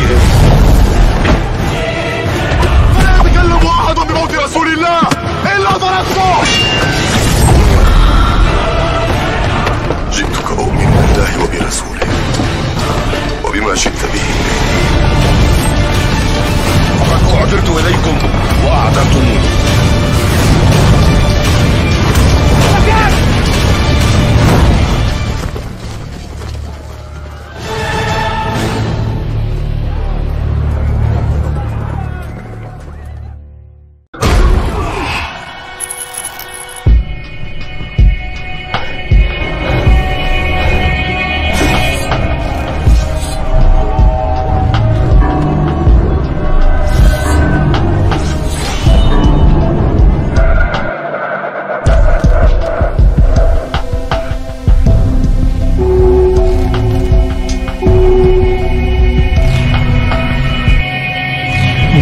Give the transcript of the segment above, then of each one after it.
بهم. فلا يتكلم أحد بموت رسول الله إلا ضربته. جئتك أؤمن بالله وبرسوله وبما جئت به. فقد أعذرت إليكم وأعذرتموني.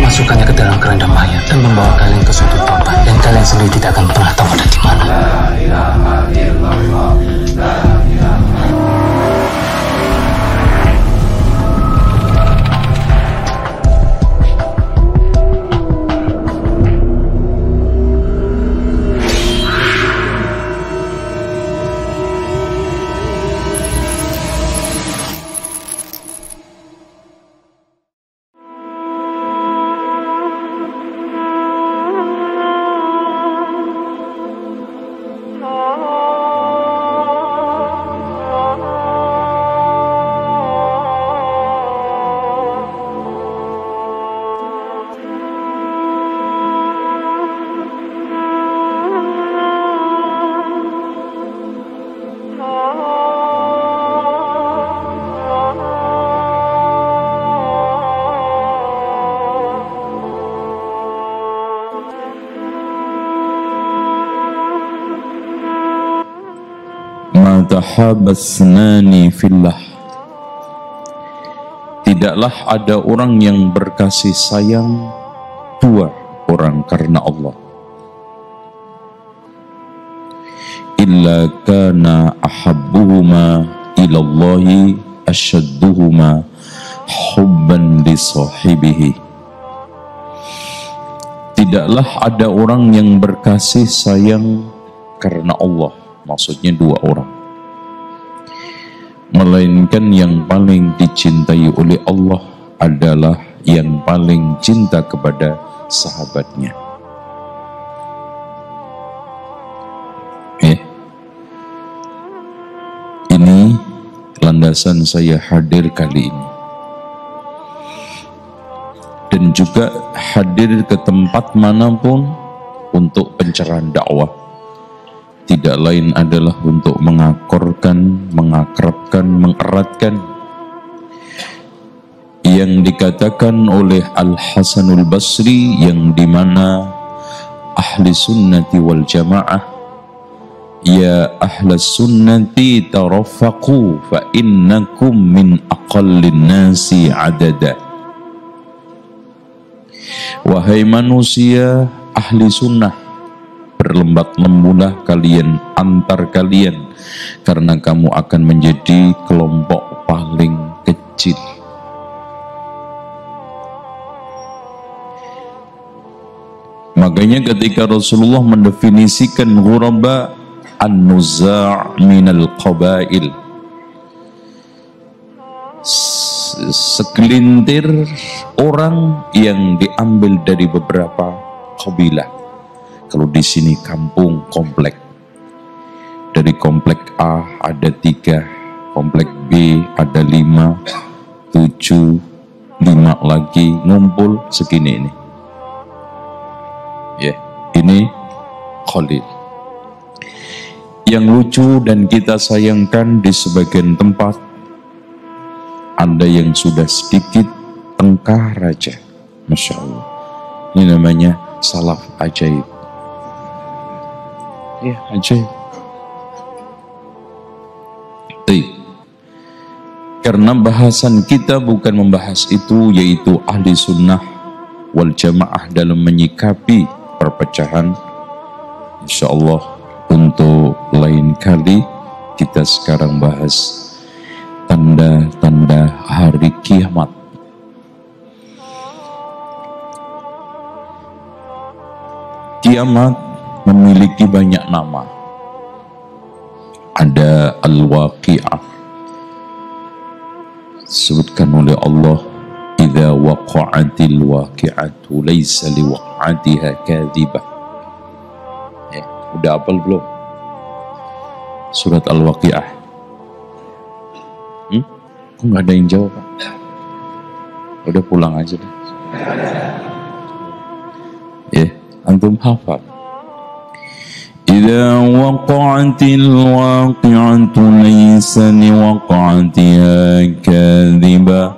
Masukkannya ke dalam keranda mayat dan membawa kalian ke suatu tempat yang kalian sendiri tidak akan pernah tahu ada di mana. Matahabasnani fillah. Tidaklah ada orang yang berkasih sayang dua orang karena Allah. Illa kana ahabbuhuma ilallahi asyadduhuma hubban li sahibihi. Tidaklah ada orang yang berkasih sayang karena Allah, maksudnya dua orang, melainkan yang paling dicintai oleh Allah adalah yang paling cinta kepada sahabatnya. Ini landasan saya hadir kali ini, dan juga hadir ke tempat manapun untuk pencerahan dakwah. Tidak lain adalah untuk mengakorkan, mengakrabkan, mengeratkan yang dikatakan oleh Al-Hasanul Basri, yang dimana ahli sunnati wal jamaah, ya ahli sunnati tarafaqu fa innakum min aqallin nasi adada. Wahai manusia ahli sunnah, berlembat lembulah kalian antar kalian, karena kamu akan menjadi kelompok paling kecil. Makanya ketika Rasulullah mendefinisikan ghuraba, an-nuza' minal qabail, segelintir orang yang diambil dari beberapa kabilah. Kalau di sini kampung, komplek. Dari komplek A ada 3, komplek B ada 5, 7, 5 lagi, ngumpul segini ini. Ya, ini Khalil. Yang lucu dan kita sayangkan, di sebagian tempat ada yang sudah sedikit tengkar aja. Masya Allah. Ini namanya salaf ajaib. Ya, ajaib. Karena bahasan kita bukan membahas itu, yaitu ahli sunnah wal jamaah dalam menyikapi perpecahan. Insya Allah untuk lain kali. Kita sekarang bahas tanda-tanda hari kiamat. Kiamat memiliki banyak nama. Ada Al-Waqi'ah, disebutkan oleh Allah, idza waqa'atil waqi'atu laisa liwaqa'atiha kadhibah. Udah hafal belum surat Al-Waqi'ah? Kok nggak ada yang jawab, Pak? Udah pulang aja deh. Antum hafal. Idza waqa'atil waqi'atu laysa liwaqa'atiha kadhibah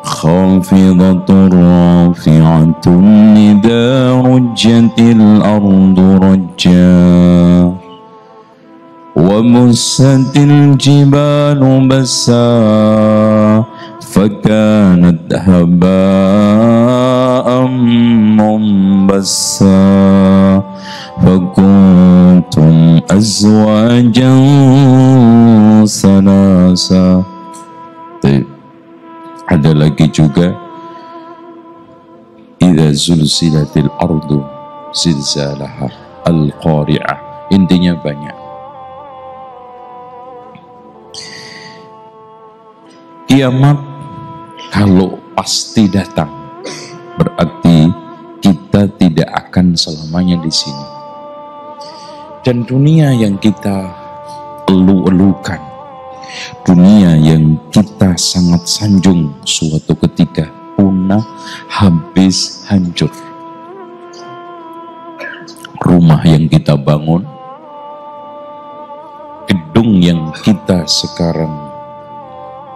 khafidatur rafi'atun idza rujjatil ardu rajja wa mussatil jibalu bassa fakanat haba'an munbassa fakuntum azwajan salasa. Ada lagi juga idza zulzilatil ardu zilzalaha al-qari'ah. Intinya banyak. Kiamat kalau pasti datang, berarti kita tidak akan selamanya di sini. Dan dunia yang kita elu-elukan, dunia yang kita sangat sanjung, suatu ketika punah, habis, hancur. Rumah yang kita bangun, gedung yang kita sekarang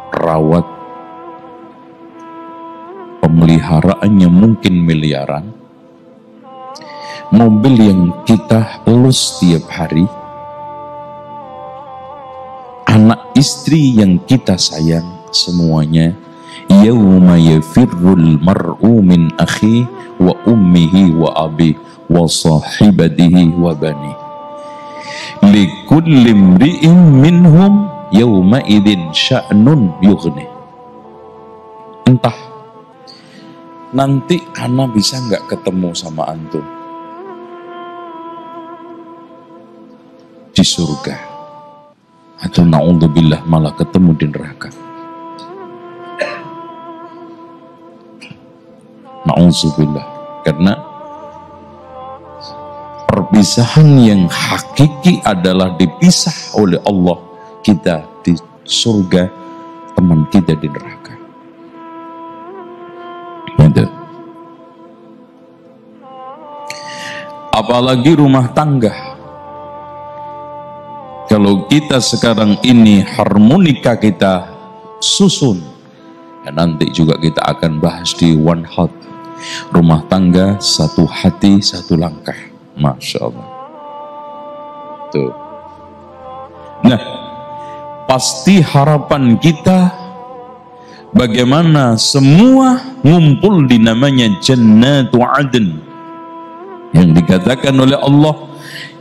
rawat, pemeliharaannya mungkin miliaran, mobil yang kita elus setiap hari, anak istri yang kita sayang, semuanya yauma yafirrul mar'u min akhi wa ummihi wa abi wa sahibatihi wa bani likulli imri'in minhum yauma idzin sya'nun yughni. Entah nanti ana bisa nggak ketemu sama antum di surga, atau na'udzubillah malah ketemu di neraka. Na'udzubillah. Karena perpisahan yang hakiki adalah dipisah oleh Allah, kita di surga, teman kita di neraka. Gitu. Apalagi rumah tangga. Kalau kita sekarang ini harmonika kita susun, dan nanti juga kita akan bahas di One Heart, rumah tangga satu hati satu langkah. Masya Allah. Tuh. Nah, pasti harapan kita bagaimana semua ngumpul di namanya Jannatu Adn, yang dikatakan oleh Allah,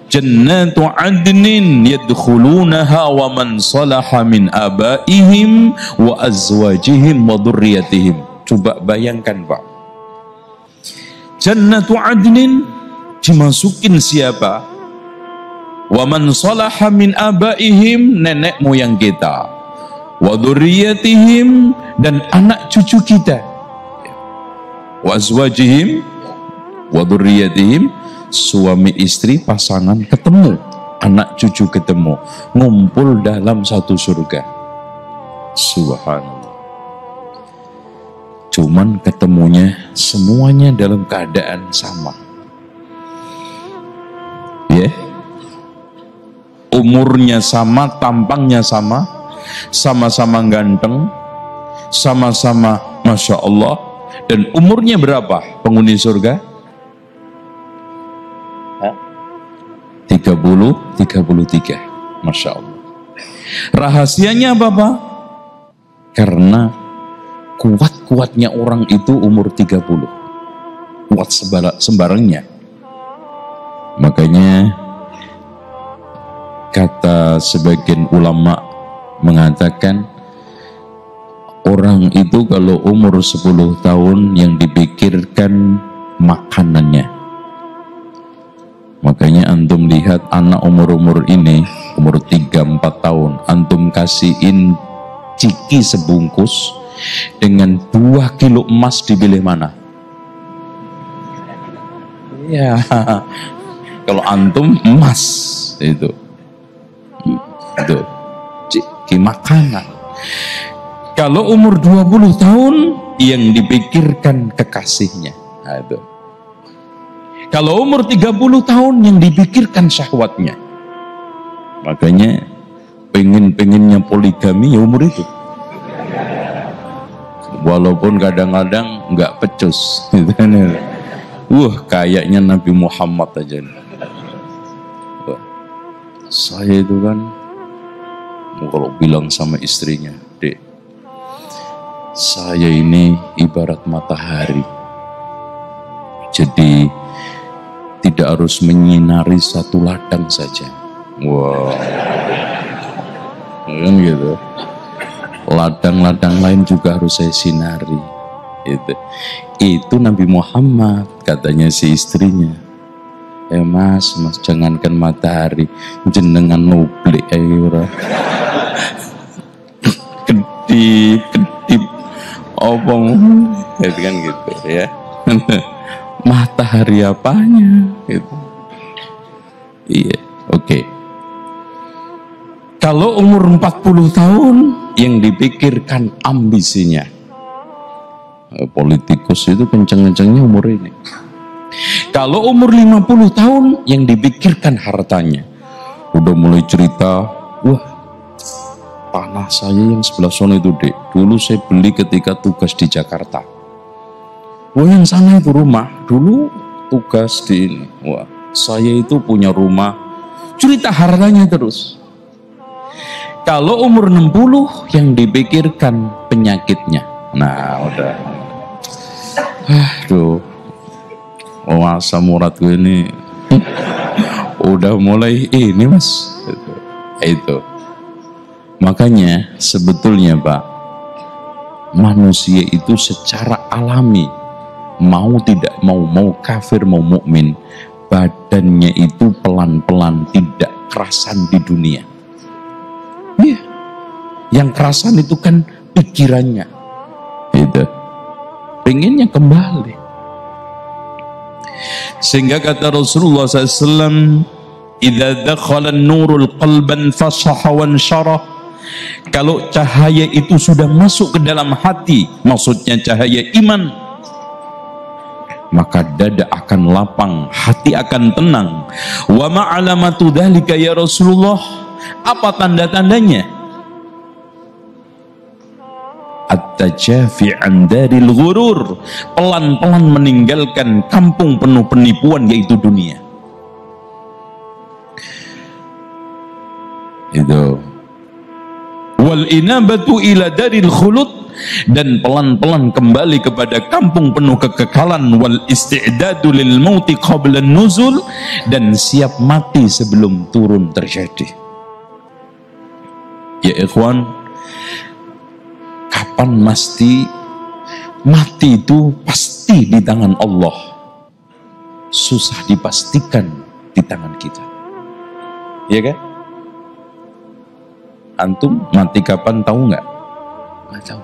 Jannatu Adnin yadkhulunaha wa man salaha min abaihim wa azwajihim wa dhurriyyatihim. Coba bayangkan, Pak. Jannatu Adnin dimasukin siapa? Wa man salaha min abaihim, nenek moyang kita. Wa dhurriyyatihim, dan anak cucu kita. Wa azwajihim wa dhurriyyatihim, suami istri pasangan ketemu, anak cucu ketemu, ngumpul dalam satu surga. Subhanallah. Cuman ketemunya semuanya dalam keadaan sama. Ya, umurnya sama, tampangnya sama, sama-sama ganteng, sama-sama Masya Allah. Dan umurnya berapa penghuni surga? 33. Masya Allah. Rahasianya apa, Pak? Karena kuat-kuatnya orang itu umur 30. Kuat sembarangnya. Makanya kata sebagian ulama mengatakan, orang itu kalau umur 10 tahun yang dipikirkan makanannya. Makanya antum lihat anak umur-umur ini, umur 3-4 tahun, antum kasihin ciki sebungkus dengan 2 kilo emas, dipilih mana? Ya, kalau antum emas itu ciki makanan. Kalau umur 20 tahun yang dipikirkan kekasihnya. Nah, itu. Kalau umur 30 tahun yang dipikirkan syahwatnya. Makanya pengen-pengennya poligami ya umur itu. Walaupun kadang-kadang nggak pecus. Kayaknya Nabi Muhammad aja. Saya itu kan kalau bilang sama istrinya, Dek, saya ini ibarat matahari. Jadi tidak harus menyinari satu ladang saja. Wow. Kan gitu. Ladang-ladang lain juga harus saya sinari. Itu Nabi Muhammad, katanya si istrinya. Mas jangankan matahari, jenengan nublik ayo. Kedip obong, itu kan gitu ya. Matahari apanya gitu. Iya, oke. Kalau umur 40 tahun yang dipikirkan ambisinya. Politikus itu kenceng-kencengnya umur ini. Kalau umur 50 tahun yang dipikirkan hartanya. Udah mulai cerita, wah, tanah saya yang sebelah sana itu, Dek, dulu saya beli ketika tugas di Jakarta. Wah, yang sana itu rumah, dulu tugas di ini. Wah, saya itu punya rumah. Cerita hartanya terus. Kalau umur 60 yang dipikirkan penyakitnya. Nah, udah. Aduh. Asam uratku ini udah mulai ini, Mas. Itu. Makanya sebetulnya, Pak, manusia itu secara alami, mau tidak mau kafir mau mukmin, badannya itu pelan-pelan tidak kerasan di dunia. Iya. Yang kerasan itu kan pikirannya. Itu. Pengennya kembali. Sehingga kata Rasulullah SAW, "Idza dakhala an-nurul qalban fasaha wa ansyara." Kalau cahaya itu sudah masuk ke dalam hati, maksudnya cahaya iman, maka dada akan lapang, hati akan tenang. Wa ma'alamatu dzalika ya Rasulullah, apa tanda-tandanya? At-tajafi 'an daril ghurur, pelan-pelan meninggalkan kampung penuh penipuan yaitu dunia. Itu. Wal inabatu ila daril khulud, dan pelan-pelan kembali kepada kampung penuh kekekalan. Wal isti'dadu lil mauti qabla nuzul, dan siap mati sebelum turun terjadi. Ya ikhwan, kapan mati itu pasti di tangan Allah, susah dipastikan di tangan kita, ya kan? Antum mati kapan tahu nggak? Nggak tahu.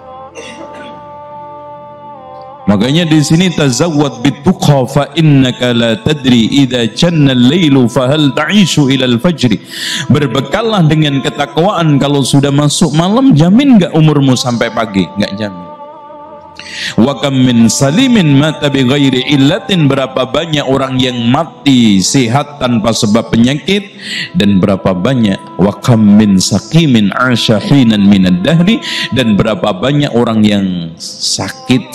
Makanya di sini tazawwad bituqa fa innaka la tadri idza janna al-lailu fa hal ta'ishu ila al-fajr. Berbekallah dengan ketakwaan, kalau sudah masuk malam jamin enggak umurmu sampai pagi? Enggak jamin. Wa kam min salimin mata bi ghairi illatin, berapa banyak orang yang mati sehat tanpa sebab penyakit, dan berapa banyak wa kam min saqimin asha hinan minad dahri, dan berapa banyak orang yang sakit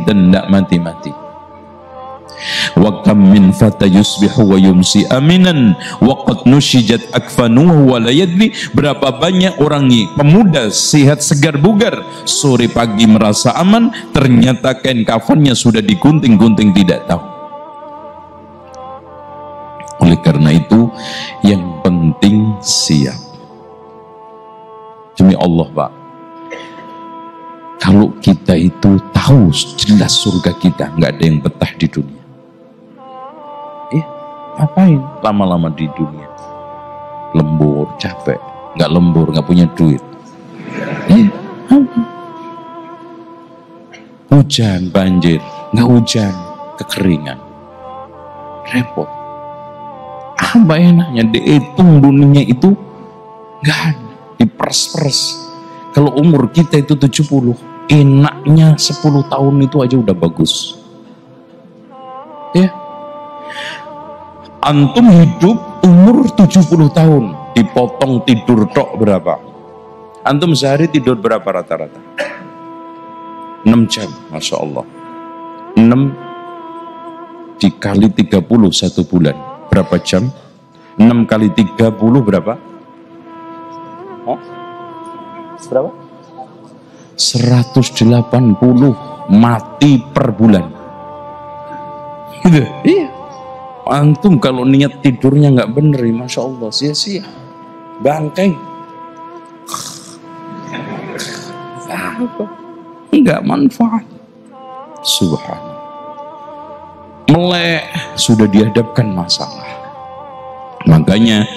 dan tidak mati-mati. Wa kam min fata yusbihu wa yumsi aminan wa qad nushijat akfanuhu wa la yadri, berapa banyak orang pemuda sehat segar bugar, sore pagi merasa aman, ternyata kain kafannya sudah digunting-gunting tidak tahu. Oleh karena itu yang penting siap. Demi Allah, Pak, kalau kita itu tahu jelas surga kita, nggak ada yang betah di dunia. Ngapain lama-lama di dunia? Lembur, capek. Nggak lembur, nggak punya duit. Hujan, banjir. Nggak hujan, kekeringan. Repot. Apa enaknya? Dihitung dunia itu nggak ada. Diperes-peres. Kalau umur kita itu 70, enaknya 10 tahun itu aja udah bagus. Ya. Antum hidup umur 70 tahun, dipotong tidur tok berapa? Antum sehari tidur berapa rata-rata? 6 jam, Masya Allah. 6 dikali 30 1 bulan. Berapa jam? 6 kali 30 berapa? Oh? Berapa? 180 mati per bulan. Gitu? Iya. Antum kalau niat tidurnya nggak bener, Masya Allah, sia-sia. Bangkai. Apa? Nggak manfaat. Subhanallah. Melek sudah dihadapkan masalah. Makanya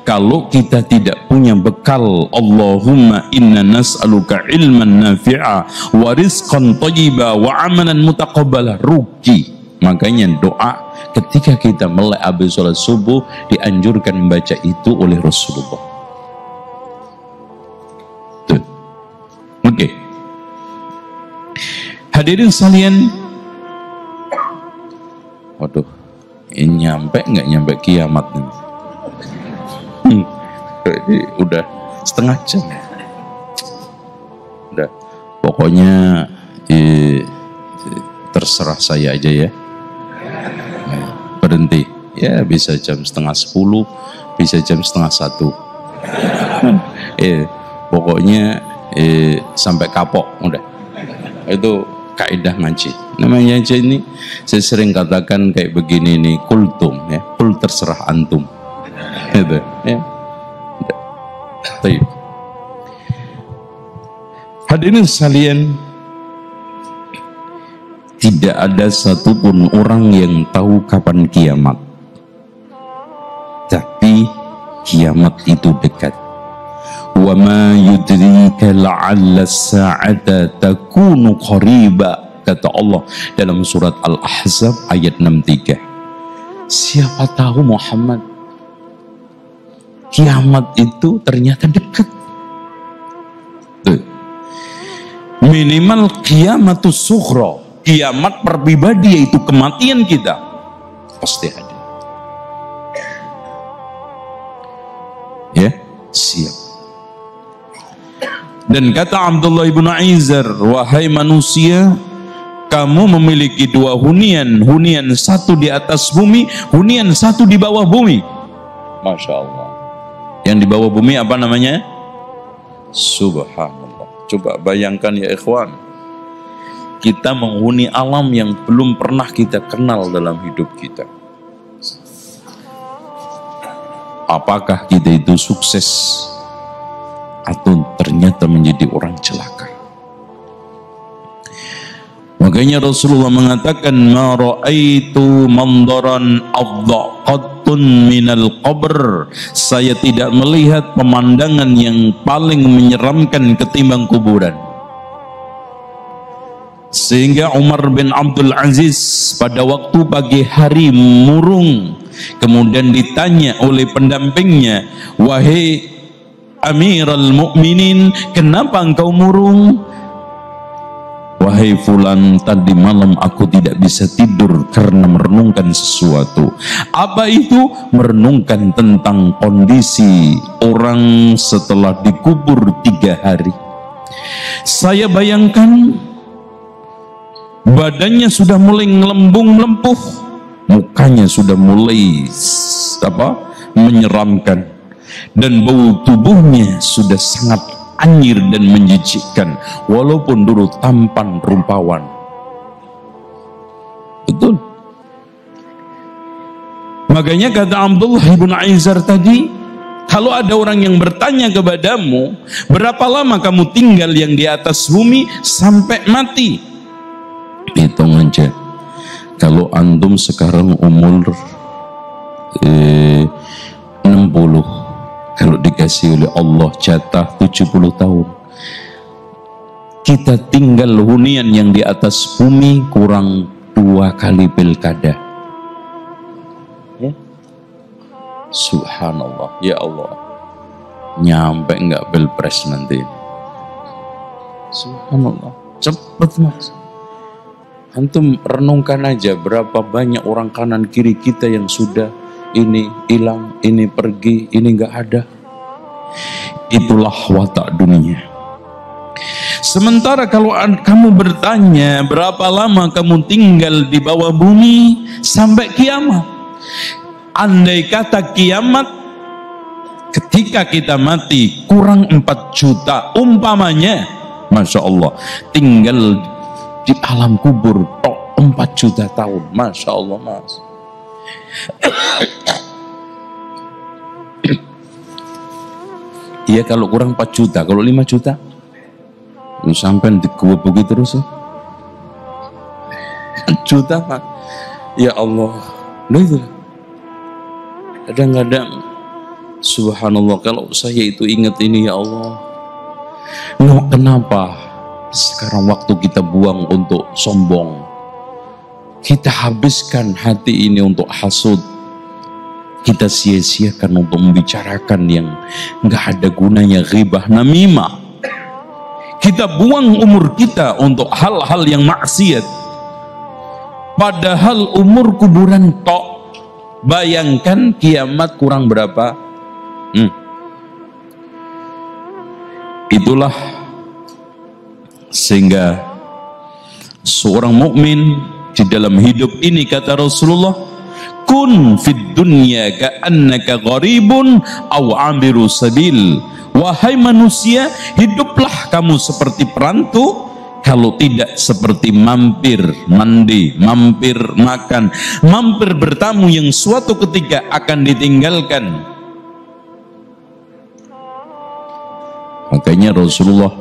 kalau kita tidak punya bekal, Allahumma inna nas'aluka ilman nafi'a wa rizqan thayyiba wa amalan mutaqabbala, rugi. Makanya doa ketika kita melek habis sholat subuh dianjurkan membaca itu oleh Rasulullah. Tuh. Oke. Hadirin sekalian, waduh, ini nyampe nggak nyampe kiamat nih? Udah setengah jam. Udah, pokoknya terserah saya aja ya. Berhenti ya, bisa jam setengah 10, bisa jam setengah 1. Pokoknya sampai kapok udah. Itu kaidah ngaji. Namanya aja ini saya sering katakan kayak begini nih, kultum ya, kul terserah antum. Gitu ya. Baik. Hadirin sekalian, tidak ada satupun orang yang tahu kapan kiamat. Tapi kiamat itu dekat. Wa ma yudrika la'alla as-sa'ata takunu qariba, kata Allah dalam surat Al-Ahzab ayat 63. Siapa tahu Muhammad, kiamat itu ternyata dekat. Tuh. Minimal kiamatus sughra, kiamat pribadi, yaitu kematian kita, pasti ada. Ya, siap. Dan kata Abdullah ibn Aizar, wahai manusia, kamu memiliki 2 hunian, hunian 1 di atas bumi, hunian 1 di bawah bumi. Masya Allah. Yang di bawah bumi apa namanya? Subhanallah. Coba bayangkan ya ikhwan, kita menghuni alam yang belum pernah kita kenal dalam hidup kita. Apakah kita itu sukses atau ternyata menjadi orang celaka? Makanya Rasulullah mengatakan, ma ra'aitu mandaran afdaqatun minal qabr. Saya tidak melihat pemandangan yang paling menyeramkan ketimbang kuburan. Sehingga Umar bin Abdul Aziz pada waktu pagi hari murung, kemudian ditanya oleh pendampingnya, wahai Amirul Mukminin, kenapa engkau murung? Wahai fulan, tadi malam aku tidak bisa tidur karena merenungkan sesuatu. Apa itu? Merenungkan tentang kondisi orang setelah dikubur 3 hari. Saya bayangkan badannya sudah mulai ngelembung melempuh, mukanya sudah mulai menyeramkan, dan bau tubuhnya sudah sangat anyir dan menjijikkan, walaupun dulu tampan rupawan. Betul. Makanya kata Abdullah ibn Aizar tadi, kalau ada orang yang bertanya kepadamu, berapa lama kamu tinggal yang di atas bumi sampai mati? Hitung aja. Kalau antum sekarang umur 60. Kalau dikasih oleh Allah jatah 70 tahun, kita tinggal hunian yang di atas bumi kurang 2 kali pilkada. Ya. Subhanallah, ya Allah, nyampe nggak pilpres nanti? Subhanallah, cepet mas. Antum renungkan aja berapa banyak orang kanan kiri kita yang sudah ini hilang, ini pergi, ini nggak ada. Itulah watak dunia. Sementara kalau kamu bertanya berapa lama kamu tinggal di bawah bumi sampai kiamat, andai kata kiamat ketika kita mati kurang 4 juta umpamanya, Masya Allah, tinggal di alam kubur tok 4 juta tahun, Masya Allah mas. Iya kalau kurang 4 juta, kalau 5 juta lu sampai dikebuki terus ya. 4 juta pak, ya Allah. Nah itu kadang-kadang subhanallah, kalau saya itu ingat ini ya Allah, no, kenapa sekarang waktu kita buang untuk sombong, kita habiskan hati ini untuk hasud, kita sia-siakan untuk membicarakan yang nggak ada gunanya, ghibah, namimah. Kita buang umur kita untuk hal-hal yang maksiat, padahal umur kuburan tok. Bayangkan kiamat kurang berapa? Itulah sehingga seorang mukmin di dalam hidup ini, kata Rasulullah, kun fid dunya ka'annaka gharibun aw 'abiru sabil. Wahai manusia, hiduplah kamu seperti perantau, kalau tidak seperti mampir mandi, mampir makan, mampir bertamu yang suatu ketika akan ditinggalkan. Makanya Rasulullah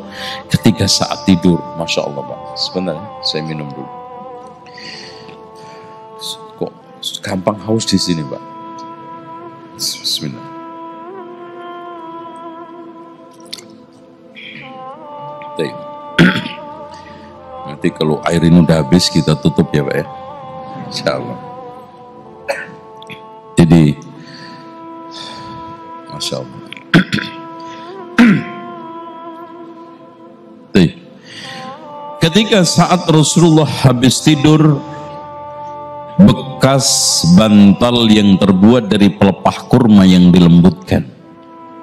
ketika saat tidur, Masya Allah Pak, sebentar saya minum dulu. Kok gampang haus di sini Pak? Bismillah. Nanti kalau air ini udah habis kita tutup ya Pak ya, insya Allah. Jadi Masya Allah. Ketika saat Rasulullah habis tidur, bekas bantal yang terbuat dari pelepah kurma yang dilembutkan,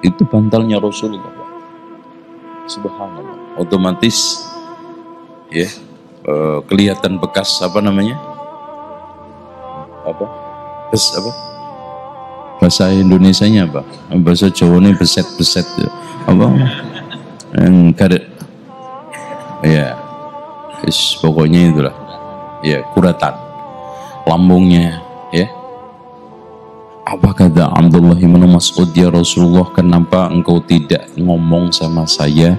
itu bantalnya Rasulullah Pak. Subhanallah, otomatis ya kelihatan bekas apa namanya, apa bahasa Indonesianya apa, bahasa Jawanya beset-beset apa yang karet ya, pokoknya itulah ya, kuratan lambungnya ya. Apa kata Abdullah bin Mas'ud, ya Rasulullah, kenapa engkau tidak ngomong sama saya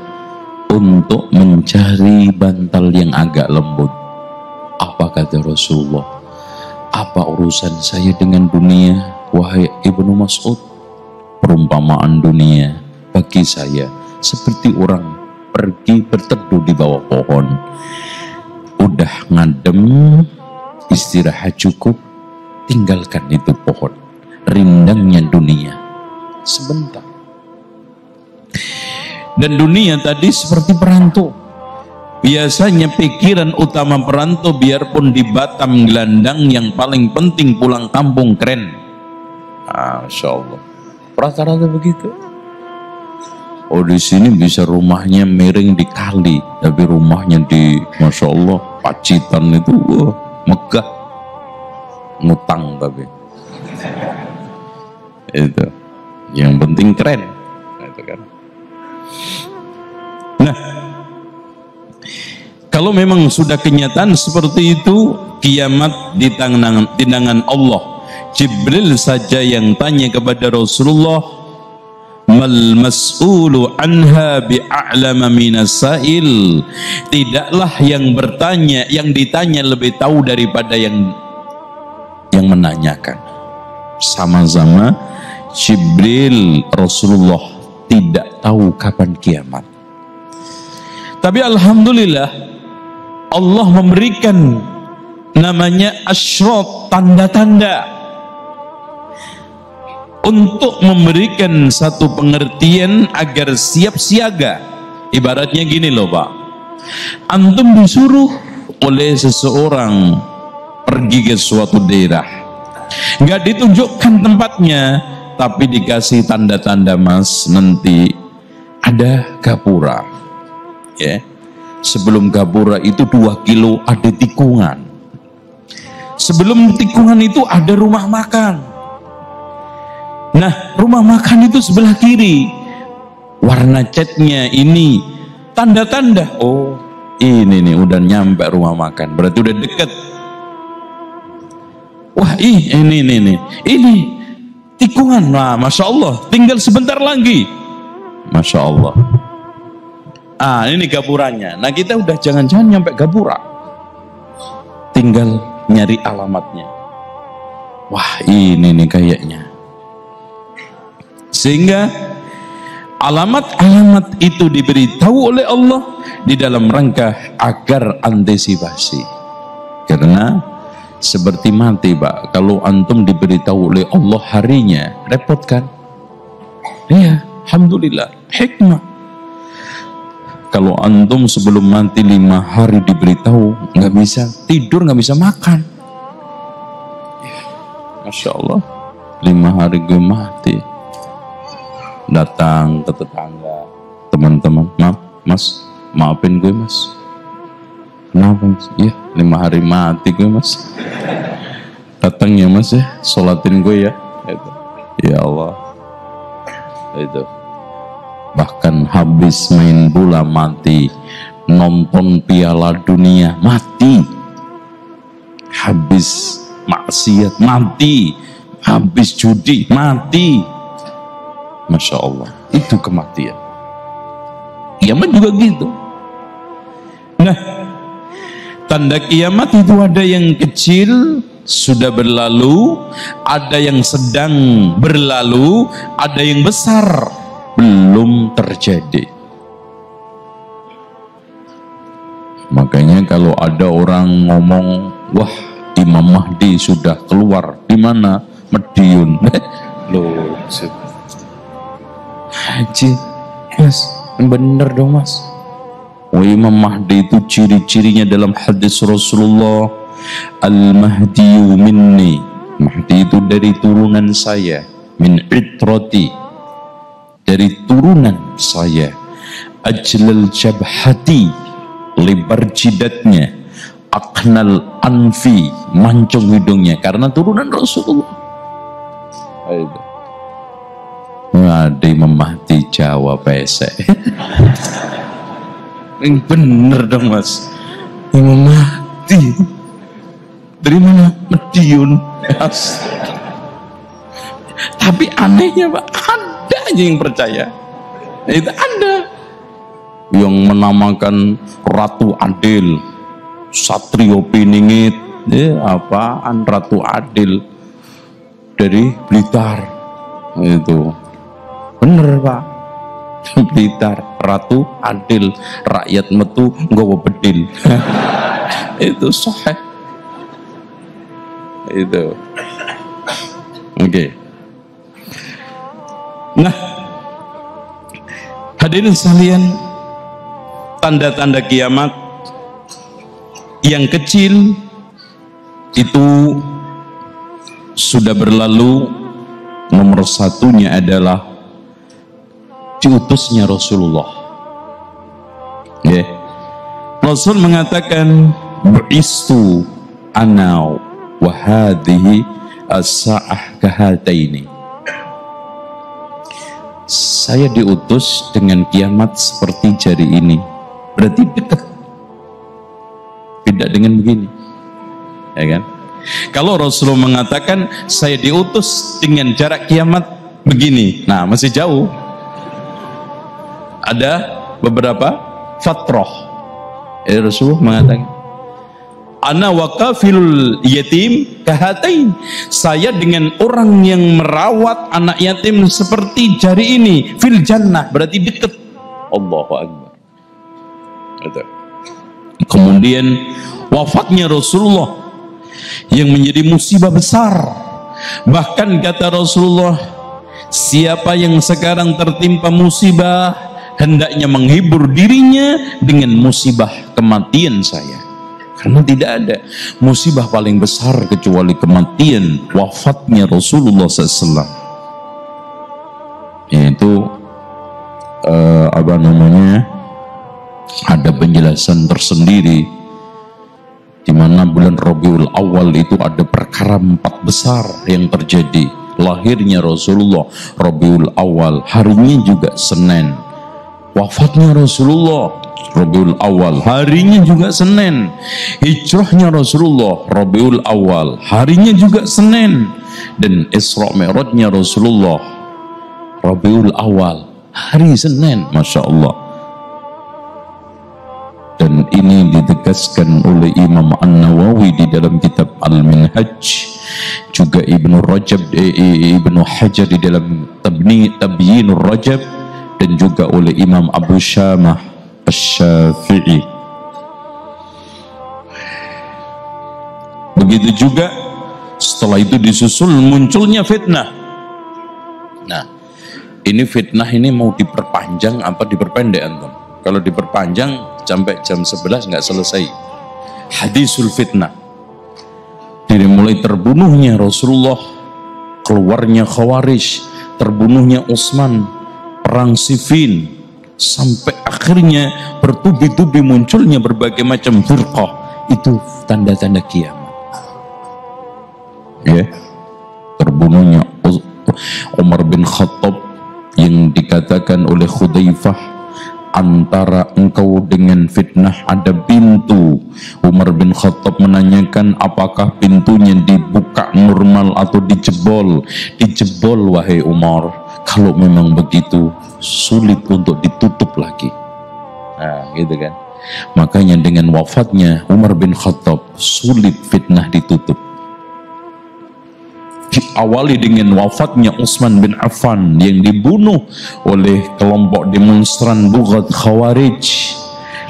untuk mencari bantal yang agak lembut? Apa kata Rasulullah, apa urusan saya dengan dunia, wahai Ibnu Mas'ud? Perumpamaan dunia bagi saya seperti orang pergi berteduh di bawah pohon, udah ngadem, istirahat cukup, tinggalkan itu pohon. Rindangnya dunia sebentar. Dan dunia tadi seperti perantau. Biasanya pikiran utama perantau, biarpun di Batam gelandang, yang paling penting pulang kampung keren. Masya Allah, rata-rata begitu. Oh di sini bisa rumahnya miring di kali, tapi rumahnya di Masya Allah Pacitan itu megah, ngutang tapi itu yang penting keren, itu kan. Nah, kalau memang sudah kenyataan seperti itu, kiamat di tangan Allah. Jibril saja yang tanya kepada Rasulullah, mal mas'ulu anha bi'a'lama minas sa'il. Tidaklah yang bertanya, yang ditanya lebih tahu daripada yang menanyakan. sama-sama Jibril, Rasulullah tidak tahu kapan kiamat. Tapi alhamdulillah Allah memberikan namanya asyrat, tanda-tanda, untuk memberikan satu pengertian agar siap siaga. Ibaratnya gini loh Pak, antum disuruh oleh seseorang pergi ke suatu daerah, nggak ditunjukkan tempatnya, tapi dikasih tanda-tanda, Mas, nanti ada gapura, ya. Sebelum gapura itu 2 kilo ada tikungan, sebelum tikungan itu ada rumah makan. Nah, rumah makan itu sebelah kiri, warna catnya ini tanda-tanda, oh ini nih udah nyampe rumah makan, berarti udah deket. Wah ini tikungan, nah Masya Allah tinggal sebentar lagi, Masya Allah. Ah ini gapuranya. Nah kita udah jangan-jangan nyampe gapura, tinggal nyari alamatnya. Wah ini nih kayaknya. Sehingga alamat-alamat itu diberitahu oleh Allah di dalam rangka agar antisipasi. Karena seperti mati Pak, kalau antum diberitahu oleh Allah harinya, repot kan? Iya, alhamdulillah, hikmah. Kalau antum sebelum mati 5 hari diberitahu, nggak bisa tidur, nggak bisa makan. Masya Allah, 5 hari gue mati. Datang ke tetangga, teman-teman, maaf Mas, maafin gue Mas. Kenapa Mas? Iya, 5 hari mati gue Mas. Datang ya Mas ya, sholatin gue ya. Itu. Ya Allah. Itu. Bahkan habis main bola mati, nonton Piala Dunia mati, habis maksiat mati, habis judi mati. Masya Allah, itu kematian. Kiamat juga gitu. Nah, tanda kiamat itu ada yang kecil sudah berlalu, ada yang sedang berlalu, ada yang besar belum terjadi. Makanya kalau ada orang ngomong, wah Imam Mahdi sudah keluar, di mana? Mediun. Loh, haji, Mas, bener dong Mas. Oh, Imam Mahdi itu ciri-cirinya dalam hadis Rasulullah, Al-Mahdiyu minni, Mahdi itu dari turunan saya, min itrati, dari turunan saya, ajlal jabhati, lebar jidatnya, aknal anfi, mancung hidungnya, karena turunan Rasulullah. Ayo. Ada Imam Mahdi Jawa pesek. Bener dong Mas, Imam Mahdi dari mana? Mediun. Tapi anehnya Pak, ada aja yang percaya. Itu ada yang menamakan Ratu Adil, Satrio Piningit, apaan Ratu Adil dari Blitar. Itu bener Pak, Blitar, Ratu Adil, rakyat metu nggawa bedil. Itu sahih. Itu oke. Nah, hadirin sekalian, tanda-tanda kiamat yang kecil itu sudah berlalu. Nomor satunya adalah diutusnya Rasulullah. Rasul mengatakan, "Bu'istu ana wa hadhihi as-sa'ah kahataini." Saya diutus dengan kiamat seperti jari ini. Berarti dekat. Beda dengan begini. Ya kan? Kalau Rasulullah mengatakan saya diutus dengan jarak kiamat begini, nah masih jauh. Ada beberapa fatrah. Rasulullah mengatakan ana wa kafilul yatim kahatain. Saya dengan orang yang merawat anak yatim seperti jari ini. Fil jannah, berarti dekat. Allahu Akbar. Kemudian wafatnya Rasulullah yang menjadi musibah besar. Bahkan kata Rasulullah, siapa yang sekarang tertimpa musibah, hendaknya menghibur dirinya dengan musibah kematian saya. Karena tidak ada musibah paling besar kecuali kematian, wafatnya Rasulullah SAW. Yaitu ada penjelasan tersendiri di mana bulan Rabiul Awal itu ada perkara 4 besar yang terjadi. Lahirnya Rasulullah Rabiul Awal, harinya juga Senin. Wafatnya Rasulullah Rabiul Awal, harinya juga Senin. Hijrahnya Rasulullah Rabiul Awal, harinya juga Senin. Dan Isra Mi'rajnya Rasulullah Rabiul Awal, hari Senin. Masya Allah. Dan ini ditegaskan oleh Imam An-Nawawi di dalam kitab Al-Minhaj, juga Ibnu Hajar di dalam Tabyinur Rajab, dan juga oleh Imam Abu Syamah Asy-Syafi'i. Begitu juga setelah itu disusul munculnya fitnah. Nah, ini fitnah ini mau diperpanjang apa diperpendek antum? Kalau diperpanjang sampai jam 11 nggak selesai. Hadisul fitnah. Dari mulai terbunuhnya Rasulullah, keluarnya Khawarij, terbunuhnya Utsman, perang Siffin, sampai akhirnya bertubi-tubi munculnya berbagai macam firqah. Itu tanda-tanda kiamat. Ya. Terbunuhnya Umar bin Khattab yang dikatakan oleh Hudzaifah, antara engkau dengan fitnah ada pintu. Umar bin Khattab menanyakan, apakah pintunya dibuka normal atau dijebol? Dijebol wahai Umar. Kalau memang begitu, sulit untuk ditutup lagi. Nah, gitu kan. Makanya dengan wafatnya Umar bin Khattab, sulit fitnah ditutup. Diawali dengan wafatnya Utsman bin Affan yang dibunuh oleh kelompok demonstran Bughat Khawarij,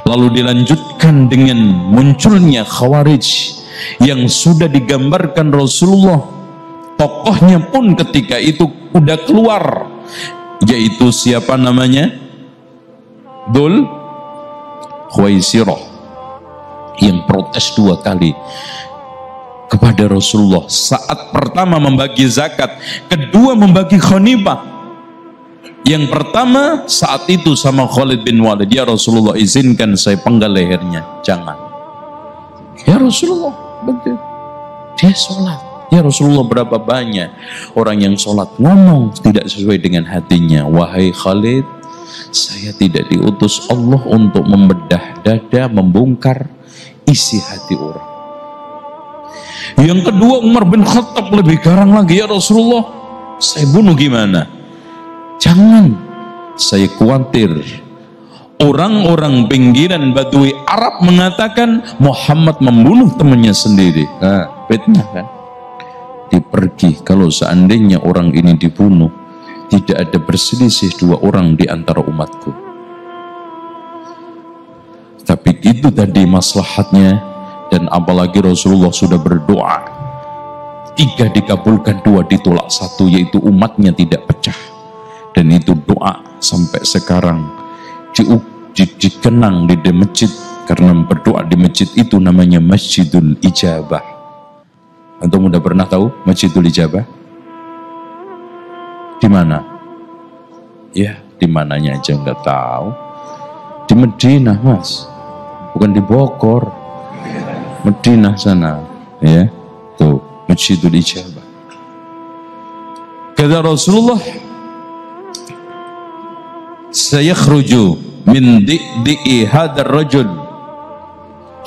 lalu dilanjutkan dengan munculnya Khawarij yang sudah digambarkan Rasulullah. Tokohnya pun ketika itu udah keluar, yaitu siapa namanya? Dzul Khuwaisirah, yang protes 2 kali kepada Rasulullah. Saat pertama membagi zakat, kedua membagi khanimah. Yang pertama saat itu sama Khalid bin Walid, ya Rasulullah izinkan saya penggal lehernya. Jangan. Ya Rasulullah, betul. Dia sholat. Ya Rasulullah, berapa banyak orang yang sholat ngomong tidak sesuai dengan hatinya. Wahai Khalid, saya tidak diutus Allah untuk membedah dada, membongkar isi hati orang. Yang kedua Umar bin Khattab lebih garang lagi, ya Rasulullah saya bunuh gimana? Jangan, saya khawatir orang-orang pinggiran Badui Arab mengatakan Muhammad membunuh temannya sendiri. Nah, fitnah kan? Dipergi, kalau seandainya orang ini dibunuh, tidak ada berselisih 2 orang di antara umatku. Tapi itu tadi maslahatnya. Dan apalagi Rasulullah sudah berdoa, 3 dikabulkan, 2 ditolak 1, yaitu umatnya tidak pecah. Dan itu doa sampai sekarang dikenang di masjid, karena berdoa di masjid itu namanya Masjidul Ijabah. Antum udah pernah tahu Masjidul Ijabah? Di mana? Ya, di mananya aja nggak tahu. Di Madinah, Mas, bukan di Bogor. Madinah sana, ya, tuh Masjidul Ijabah. Kata Rasulullah, sayakhruju min di'i hadar rajul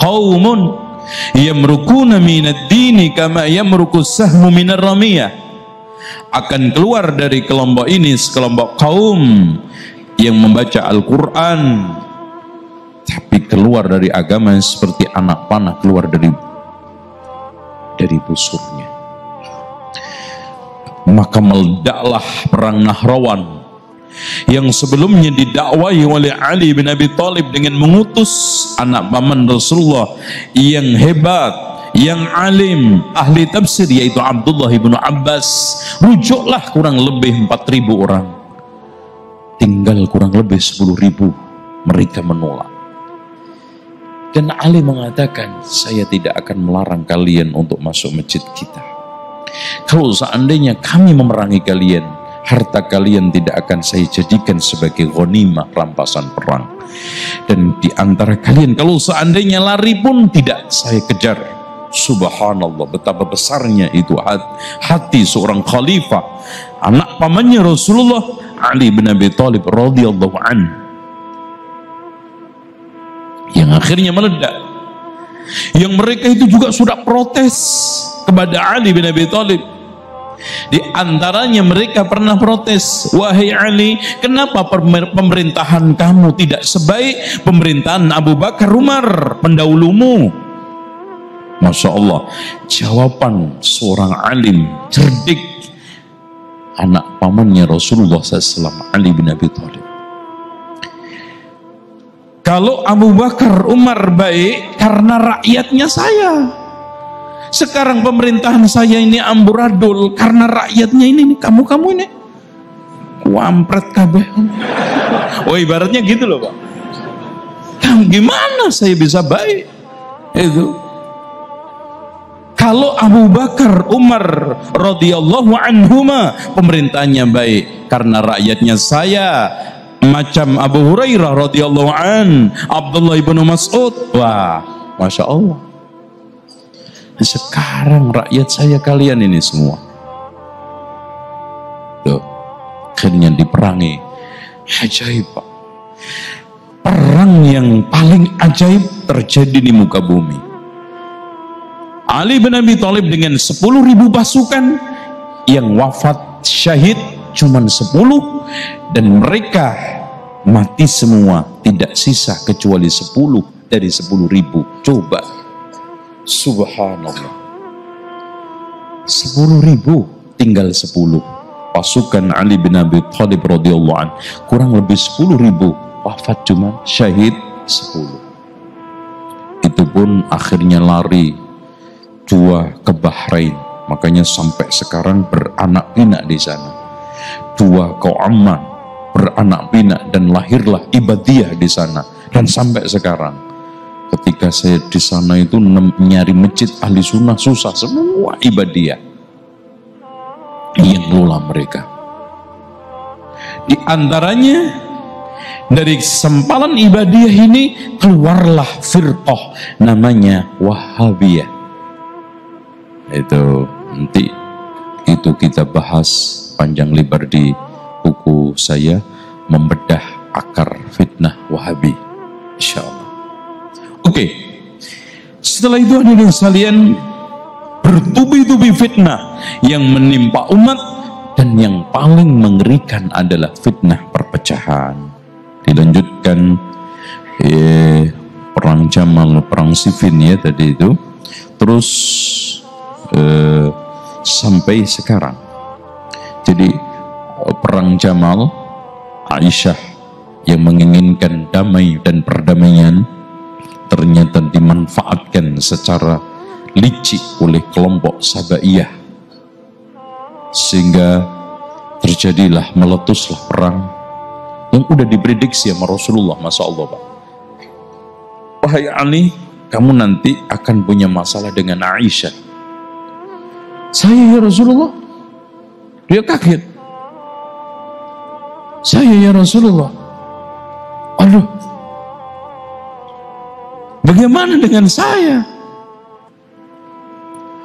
qaumun yamrukuna minad dini kama yamruku sahmu minar ramiyah. Akan keluar dari kelompok ini sekelompok kaum yang membaca Al-Quran, tapi keluar dari agama seperti anak panah keluar dari busurnya. Maka meledaklah perang Nahrawan yang sebelumnya didakwahi oleh Ali bin Abi Thalib dengan mengutus anak paman Rasulullah yang hebat, yang alim, ahli tafsir, yaitu Abdullah bin Abbas. Rujuklah kurang lebih 4.000 orang, tinggal kurang lebih 10.000 mereka menolak. Dan Ali mengatakan, saya tidak akan melarang kalian untuk masuk masjid kita. Kalau seandainya kami memerangi kalian, harta kalian tidak akan saya jadikan sebagai ghanimah, rampasan perang. Dan di antara kalian kalau seandainya lari pun tidak saya kejar. Subhanallah, betapa besarnya itu hati seorang khalifah, anak pamannya Rasulullah, Ali bin Abi Thalib radhiyallahu anhu, yang akhirnya meledak. Yang mereka itu juga sudah protes kepada Ali bin Abi Thalib. Di antaranya mereka pernah protes, wahai Ali, kenapa pemerintahan kamu tidak sebaik pemerintahan Abu Bakar Umar pendahulumu? Masya Allah, jawaban seorang alim cerdik, anak pamannya Rasulullah SAW, Ali bin Abi Thalib. Kalau Abu Bakar Umar baik karena rakyatnya saya. Sekarang pemerintahan saya ini amburadul karena rakyatnya ini, kamu ini wampret kabeh. Oh, ibaratnya gitu loh, Pak. Gimana saya bisa baik? Itu. Kalau Abu Bakar Umar radhiyallahu anhuma pemerintahannya baik karena rakyatnya saya, macam Abu Hurairah radhiyallahu an, Abdullah ibn Mas'ud, wah, Masya Allah. Sekarang rakyat saya kalian ini semua. Tuh, akhirnya diperangi. Ajaib, Pak. Perang yang paling ajaib terjadi di muka bumi. Ali bin Abi Thalib dengan 10.000 pasukan, yang wafat syahid cuma 10, dan mereka mati semua, tidak sisa kecuali 10 dari 10.000. Coba, subhanallah, 10.000 tinggal 10. Pasukan Ali bin Abi Thalib radhiyallahu an kurang lebih 10.000, wafat cuma syahid 10. Itu pun akhirnya lari dua ke Bahrain, makanya sampai sekarang beranak pinak di sana. Dua ke Oman, beranak pinak, dan lahirlah Ibadiyah di sana. Dan sampai sekarang ketika saya di sana itu nyari masjid ahli sunnah susah, semua Ibadiyah yang lola mereka. Di antaranya dari sempalan Ibadiyah ini keluarlah firqah namanya Wahabiyah. Itu nanti itu kita bahas panjang lebar di buku saya, Membedah Akar Fitnah Wahabi, insyaallah. Oke. Setelah itu hadirin sekalian, bertubi-tubi fitnah yang menimpa umat, dan yang paling mengerikan adalah fitnah perpecahan. Dilanjutkan perang Jamal, perang Siffin ya tadi itu, terus sampai sekarang. Jadi perang Jamal, Aisyah yang menginginkan damai dan perdamaian ternyata dimanfaatkan secara licik oleh kelompok Sabaiyah, sehingga terjadilah, meletuslah perang yang udah diprediksi sama Rasulullah. Masya Allah, Pak. Wahai Ali, kamu nanti akan punya masalah dengan Aisyah. Saya ya Rasulullah? Dia kaget. Saya ya Rasulullah? Aduh, bagaimana dengan saya?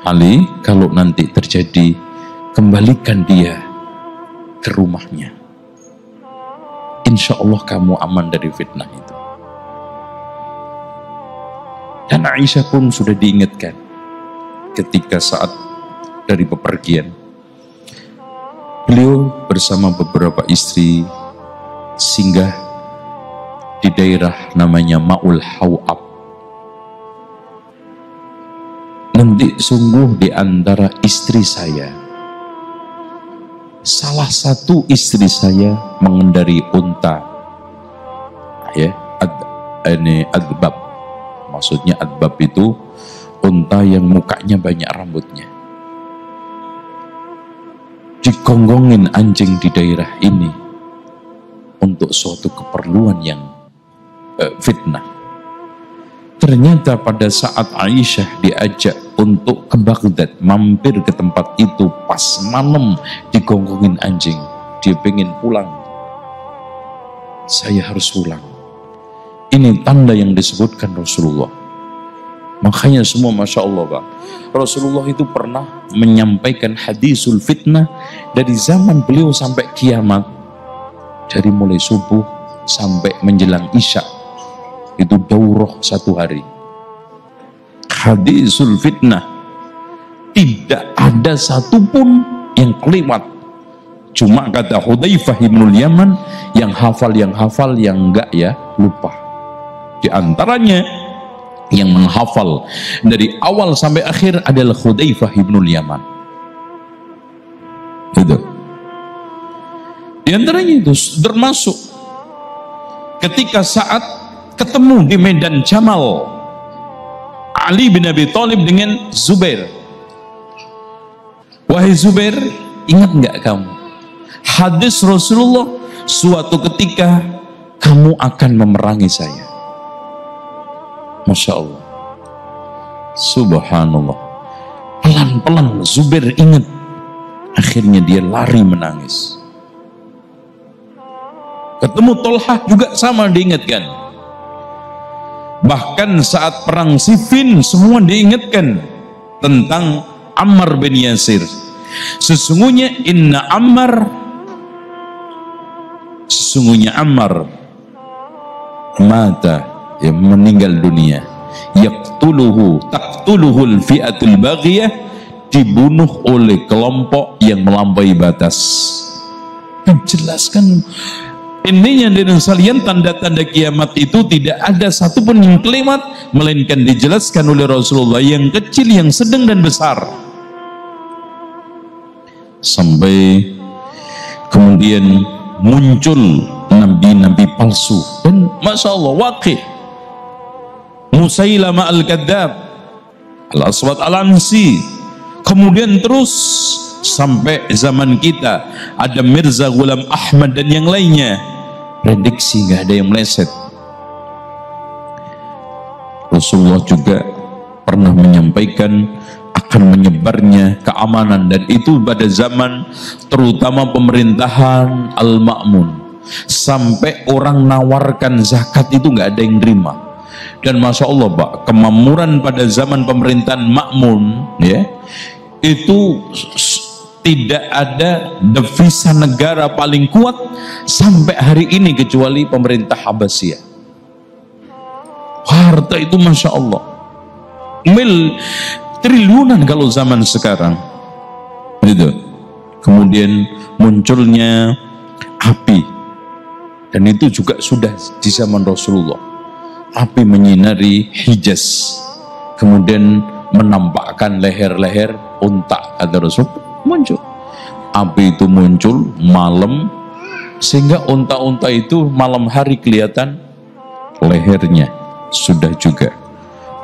Ali, kalau nanti terjadi, kembalikan dia ke rumahnya. Insya Allah kamu aman dari fitnah itu. Dan Aisyah pun sudah diingatkan ketika saat dari bepergian, beliau bersama beberapa istri singgah di daerah namanya Ma'ul Hawab. nanti sungguh di antara istri saya, salah satu istri saya mengendari unta, ya, ini adbab, maksudnya adbab itu unta yang mukanya banyak rambutnya. Digonggongin anjing di daerah ini untuk suatu keperluan yang fitnah. Ternyata pada saat Aisyah diajak untuk ke Baghdad, mampir ke tempat itu pas malam, digonggongin anjing. Dia pengen pulang. Saya harus pulang. Ini tanda yang disebutkan Rasulullah. Makanya semua Masya Allah Pak, Rasulullah itu pernah menyampaikan hadisul fitnah dari zaman beliau sampai kiamat, dari mulai subuh sampai menjelang isya, itu daurah 1 hari. Hadisul fitnah tidak ada satupun yang kelewat. Cuma kata Hudzaifah ibnul Yaman, yang hafal, yang enggak ya lupa. Di antaranya yang menghafal dari awal sampai akhir adalah Hudzaifah ibnul Yaman. Itu. Di antaranya itu termasuk ketika saat ketemu di medan Jamal Ali bin Abi Thalib dengan Zubair. Wahai Zubair, ingat nggak kamu hadis Rasulullah, suatu ketika kamu akan memerangi saya. Masya Allah, subhanallah. Pelan-pelan Zubair ingat, akhirnya dia lari menangis. Ketemu Tolhah juga sama diingatkan. Bahkan saat perang Siffin semua diingatkan tentang Ammar bin Yasir. Sesungguhnya Ammar mata, yang meninggal dunia, taqtuluhul fi'atul baghiyah, dibunuh oleh kelompok yang melampaui batas. Dijelaskan intinya dengan salian tanda-tanda kiamat itu tidak ada satupun yang kelewat, melainkan dijelaskan oleh Rasulullah, yang kecil, yang sedang dan besar. Sampai kemudian muncul nabi-nabi palsu, dan Masya Allah waqih Musailamah al-Kadzab, Al-Aswad al-Ansi, kemudian terus sampai zaman kita ada Mirza Ghulam Ahmad dan yang lainnya. Prediksi nggak ada yang meleset. Rasulullah juga pernah menyampaikan akan menyebarnya keamanan, dan itu pada zaman terutama pemerintahan Al-Ma'mun, sampai orang nawarkan zakat itu nggak ada yang terima. Dan Masya Allah Pak, kemakmuran pada zaman pemerintahan Ma'mun ya, itu tidak ada devisa negara paling kuat sampai hari ini kecuali pemerintah Abbasiyah. Harta itu Masya Allah triliunan kalau zaman sekarang gitu. Kemudian munculnya api, dan itu juga sudah di zaman Rasulullah. Api menyinari Hijaz, kemudian menampakkan leher-leher unta, kata Rasul. Muncul api itu muncul malam, sehingga unta-unta itu malam hari kelihatan lehernya sudah juga,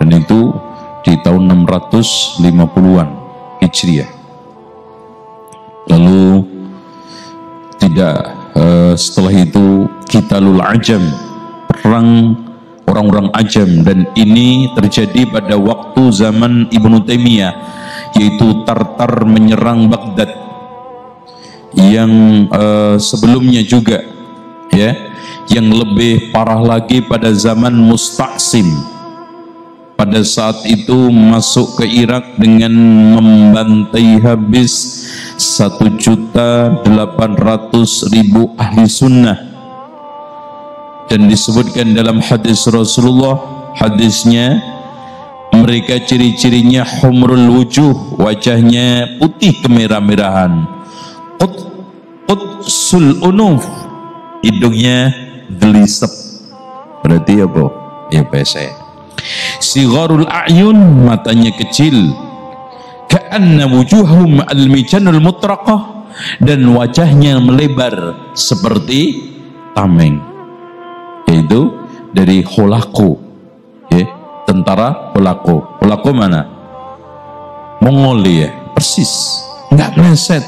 dan itu di tahun 650-an Hijriah. Lalu setelah itu Qitalul Ajam, perang orang-orang Ajam, dan ini terjadi pada waktu zaman Ibnu Taimiyah, yaitu Tartar menyerang Baghdad. Yang sebelumnya juga ya, yang lebih parah lagi pada zaman Musta'sim, pada saat itu masuk ke Irak dengan membantai habis 1.800.000 ahli sunnah. Dan disebutkan dalam hadis Rasulullah, hadisnya mereka ciri-cirinya humrul wujuh, wajahnya putih kemerah-merahan, qutsul unuf, hidungnya gelisep, berarti apa? Ya bahasa sigharul a'yun, matanya kecil, ka'anna wujuhum al-mijanul mutraqah, dan wajahnya melebar seperti tameng, yaitu dari Holako, ya, tentara Holako. Holako mana? Mongolia, persis, nggak meleset.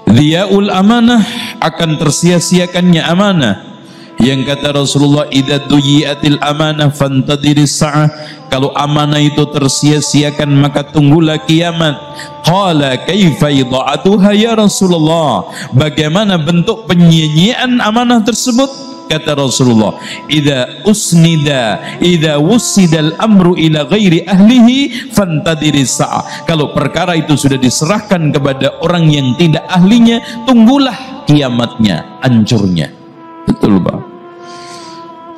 Dhiyaul amanah, akan tersia-siakannya amanah. Yang kata Rasulullah, idza duyiatil amanah fantadiris sa'ah, kalau amanah itu tersia-siakan maka tunggulah kiamat. Qala kaifa idha'atuha ya Rasulullah, bagaimana bentuk penyia-nyiaan amanah tersebut? Kata Rasulullah, idza wussidal amru ila ghairi ahlihi fantadiris sa'ah, kalau perkara itu sudah diserahkan kepada orang yang tidak ahlinya, tunggulah kiamatnya, hancurnya. Betul, Pak.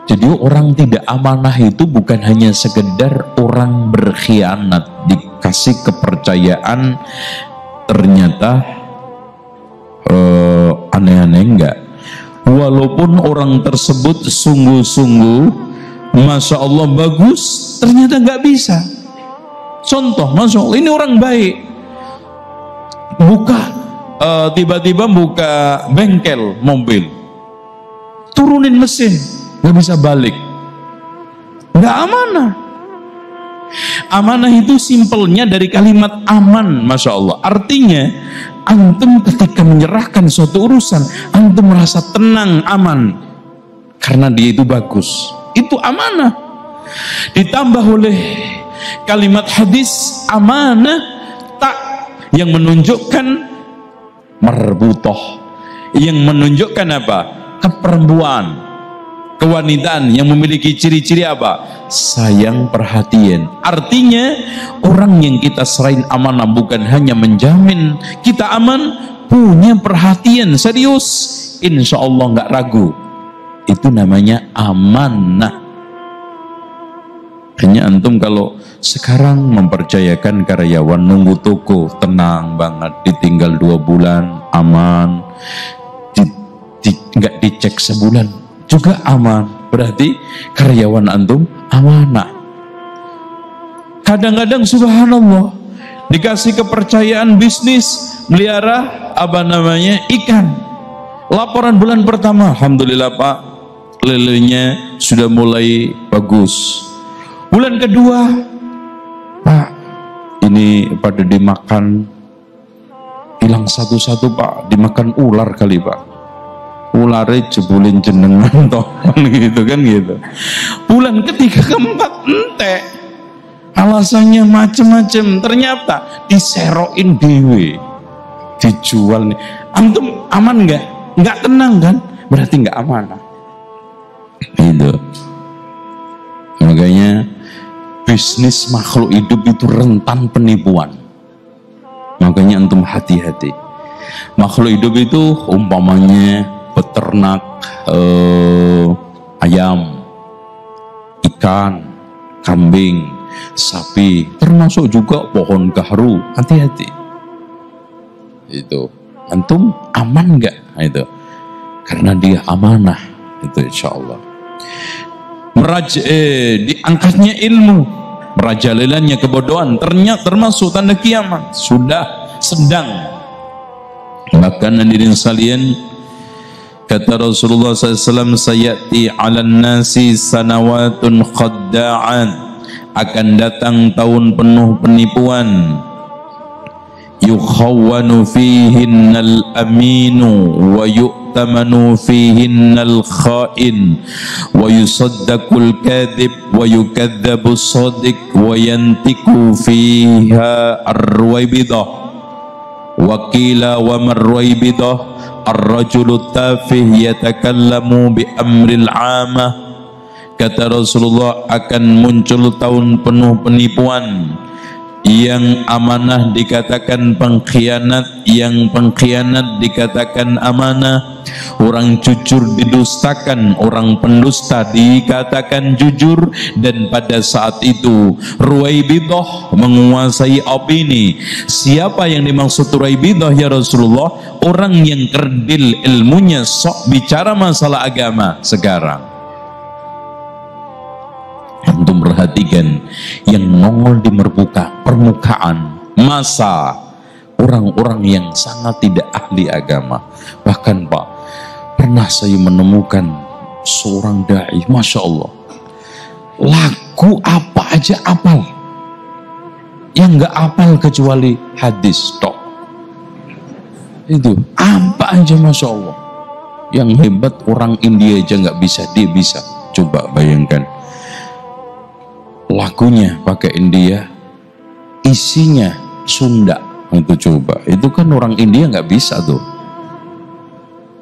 Jadi orang tidak amanah itu bukan hanya sekedar orang berkhianat, dikasih kepercayaan ternyata aneh-aneh, enggak. Walaupun orang tersebut sungguh-sungguh Masya Allah bagus, ternyata enggak bisa. Contoh, Masya Allah ini orang baik, tiba-tiba buka bengkel mobil, turunin mesin, nggak bisa balik, nggak amanah. Amanah itu simpelnya dari kalimat aman, Masya Allah. Artinya antum ketika menyerahkan suatu urusan, antum merasa tenang, aman, karena dia itu bagus, itu amanah. Ditambah oleh kalimat hadis amanah tak, yang menunjukkan marbutoh, yang menunjukkan apa? Keperempuan, kewanitaan yang memiliki ciri-ciri apa? Sayang, perhatian. Artinya orang yang kita serahin amanah bukan hanya menjamin kita aman, punya perhatian serius, insya Allah nggak ragu, itu namanya amanah. Hanya antum kalau sekarang mempercayakan karyawan nunggu toko, tenang banget, ditinggal 2 bulan aman, nggak dicek sebulan juga aman, berarti karyawan antum amanah. Kadang-kadang subhanallah dikasih kepercayaan bisnis melihara ikan, laporan bulan pertama alhamdulillah Pak, lelenya sudah mulai bagus. Bulan kedua, Pak ini pada dimakan, hilang satu-satu Pak, dimakan ular kali Pak, ulare jebulin jenengan toh gitu kan gitu. Bulan ketiga keempat entek, alasannya macem-macem, ternyata diseroin dewe, dijual nih. Antum aman nggak? Nggak tenang kan? Berarti nggak amanah. Gitu. Makanya bisnis makhluk hidup itu rentan penipuan. Makanya antum hati-hati. Makhluk hidup itu umpamanya peternak, ayam, ikan, kambing, sapi, termasuk juga pohon gaharu, hati-hati. Itu antum aman nggak? Itu karena dia amanah, itu insya Allah. Diangkatnya ilmu, merajalelanya kebodohan, ternyata termasuk tanda kiamat, sudah sedang. Bahkan hadirin sekalian, kata Rasulullah SAW, sayati 'alan nasi sanawatun khadda'an, akan datang tahun penuh penipuan, yukhawwanu fihinnal aminu wa yu'tamanu fihinnal kha'in wa yusaddaqul kadhib wa yukadzabus shadiq wa yantiku fiha ar-ruwaibidah wa qila wa mar-ruwaibidah ar-rajulu tafih yatakallamu bi amril 'amah. Kata Rasulullah, akan muncul tahun penuh penipuan, yang amanah dikatakan pengkhianat, yang pengkhianat dikatakan amanah, orang jujur didustakan, orang pendusta dikatakan jujur. Dan pada saat itu Ruwaibidah menguasai opini. Siapa yang dimaksud Ruwaibidah ya Rasulullah? Orang yang kerdil ilmunya, sok bicara masalah agama sekarang. Antum perhatikan yang nongol di permukaan masa orang-orang yang sangat tidak ahli agama. Bahkan Pak, pernah saya menemukan seorang dai, Masya Allah, lagu apa aja apal, yang nggak apal kecuali hadis tok. Itu apa aja, Masya Allah. Yang hebat orang India aja nggak bisa, dia bisa. Coba bayangkan, lagunya pakai India, isinya Sunda. Itu coba, itu kan orang India nggak bisa tuh.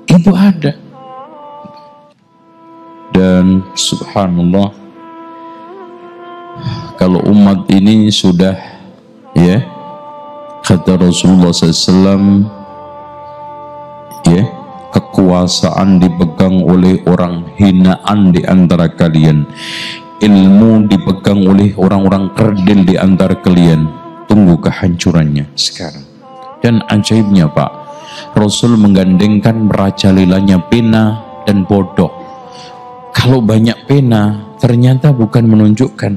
Itu ada. Dan subhanallah, kalau umat ini sudah, ya, kata Rasulullah SAW, ya, kekuasaan dipegang oleh orang hinaan di antara kalian, ilmu dipegang oleh orang-orang kerdil di antara kalian. Tunggu kehancurannya sekarang. Dan ajaibnya Pak, Rasul menggandengkan merajalelanya pena dan bodoh. Kalau banyak pena ternyata bukan menunjukkan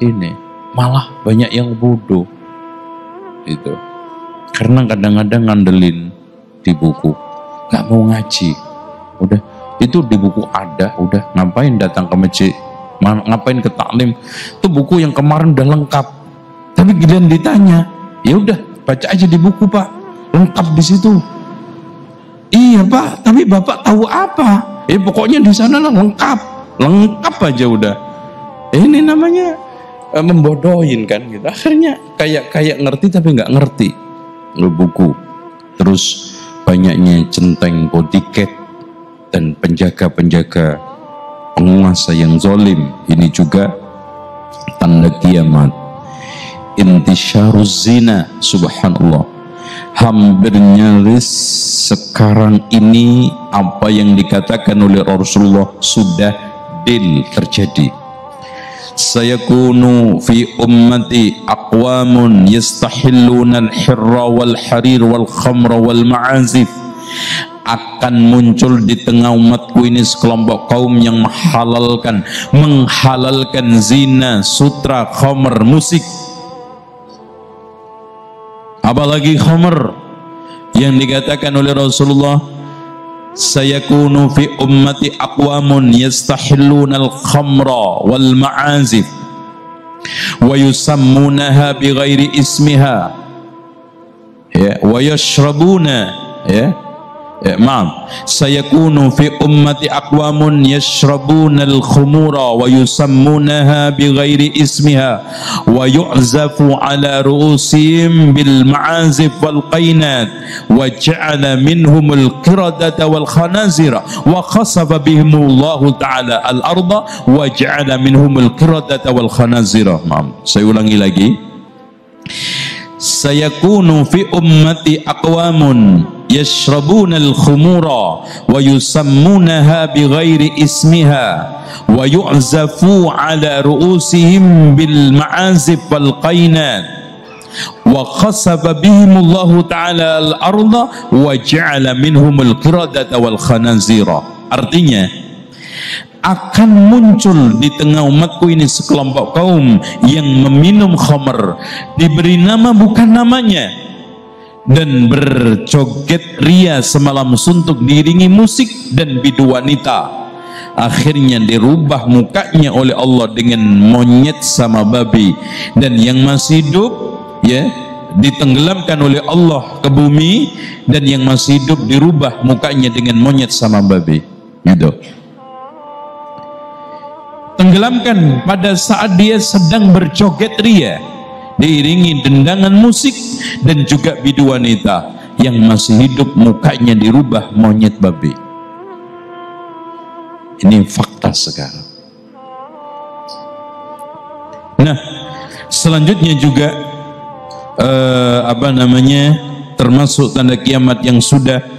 ini, malah banyak yang bodoh. Itu karena kadang-kadang ngandelin di buku, gak mau ngaji. Udah, itu di buku ada, udah, ngapain datang ke masjid, ngapain ke taklim. Itu buku yang kemarin udah lengkap, tapi giliran ditanya, ya udah baca aja di buku Pak, lengkap di situ. Iya Pak, tapi Bapak tahu apa? Pokoknya di sana lah lengkap aja udah. Ini namanya membodohin kan gitu. Akhirnya kayak ngerti tapi nggak ngerti buku. Terus banyaknya centeng, bodyguard, dan penjaga-penjaga penguasa yang zalim. Ini juga tanda kiamat. Intisyaruz zina, subhanallah, hampir nyaris sekarang ini apa yang dikatakan oleh Rasulullah sudah terjadi. Sayakunu fi ummati aqwamun yastahilluna al-hirra wal harir wal khamra wal ma'azif. Akan muncul di tengah umatku ini sekelompok kaum yang menghalalkan zina, sutra, khamr, musik. Apalagi khamr yang dikatakan oleh Rasulullah, sayakunu fi ummati aqwamun yastahilluna al-khamra wal ma'azif wa yusammunaha bighairi ismiha, ya, wa yashrabuna, ya, maaf, sayakunu fi ummati aqwamun yashrabuna al-khumura wa yusammunaha bighairi ismiha wa yu'zafu ala ru'usihim bil ma'azif wal qainat wa ja'ala minhum al-qiradata wal khanazira wa khasafa bihimullahu ta'ala al-arda wa ja'ala minhum al-qiradata wal khanazira. Maaf, saya ulangi lagi. Sayakunu fi ummati aqwamun yashrabuna al-khumura wa yusammunaha bighairi ismiha wa yu'zafu ala ru'usihim bil ma'azif wal qainat wa khasaba bihimullahu ta'ala al-arda wa ja'ala minhum al-qiradata wal khanazira. Artinya, akan muncul di tengah umatku ini sekelompok kaum yang meminum khamr, diberi nama bukan namanya, dan berjoget ria semalam suntuk diiringi musik dan bidu wanita. Akhirnya dirubah mukanya oleh Allah dengan monyet sama babi, dan yang masih hidup, ya, ditenggelamkan oleh Allah ke bumi, dan yang masih hidup dirubah mukanya dengan monyet sama babi. Gitu. Tenggelamkan pada saat dia sedang berjoget ria, diiringi dendangan musik dan juga bidu wanita. Yang masih hidup mukanya dirubah monyet babi. Ini fakta sekarang. Nah, selanjutnya juga termasuk tanda kiamat yang sudah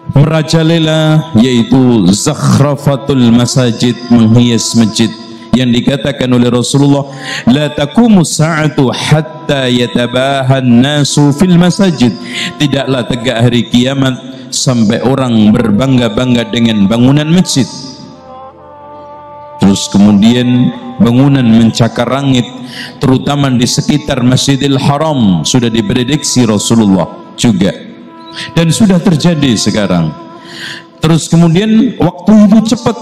merajalela, yaitu zakhrafatul masajid, menghias masjid, yang dikatakan oleh Rasulullah, la taqumu sa'atu hatta yatabahan nasu fil masajid. Tidaklah tegak hari kiamat sampai orang berbangga-bangga dengan bangunan masjid. Terus kemudian bangunan mencakar langit, terutama di sekitar Masjidil Haram, sudah diprediksi Rasulullah juga, dan sudah terjadi sekarang. Terus kemudian waktu itu cepat,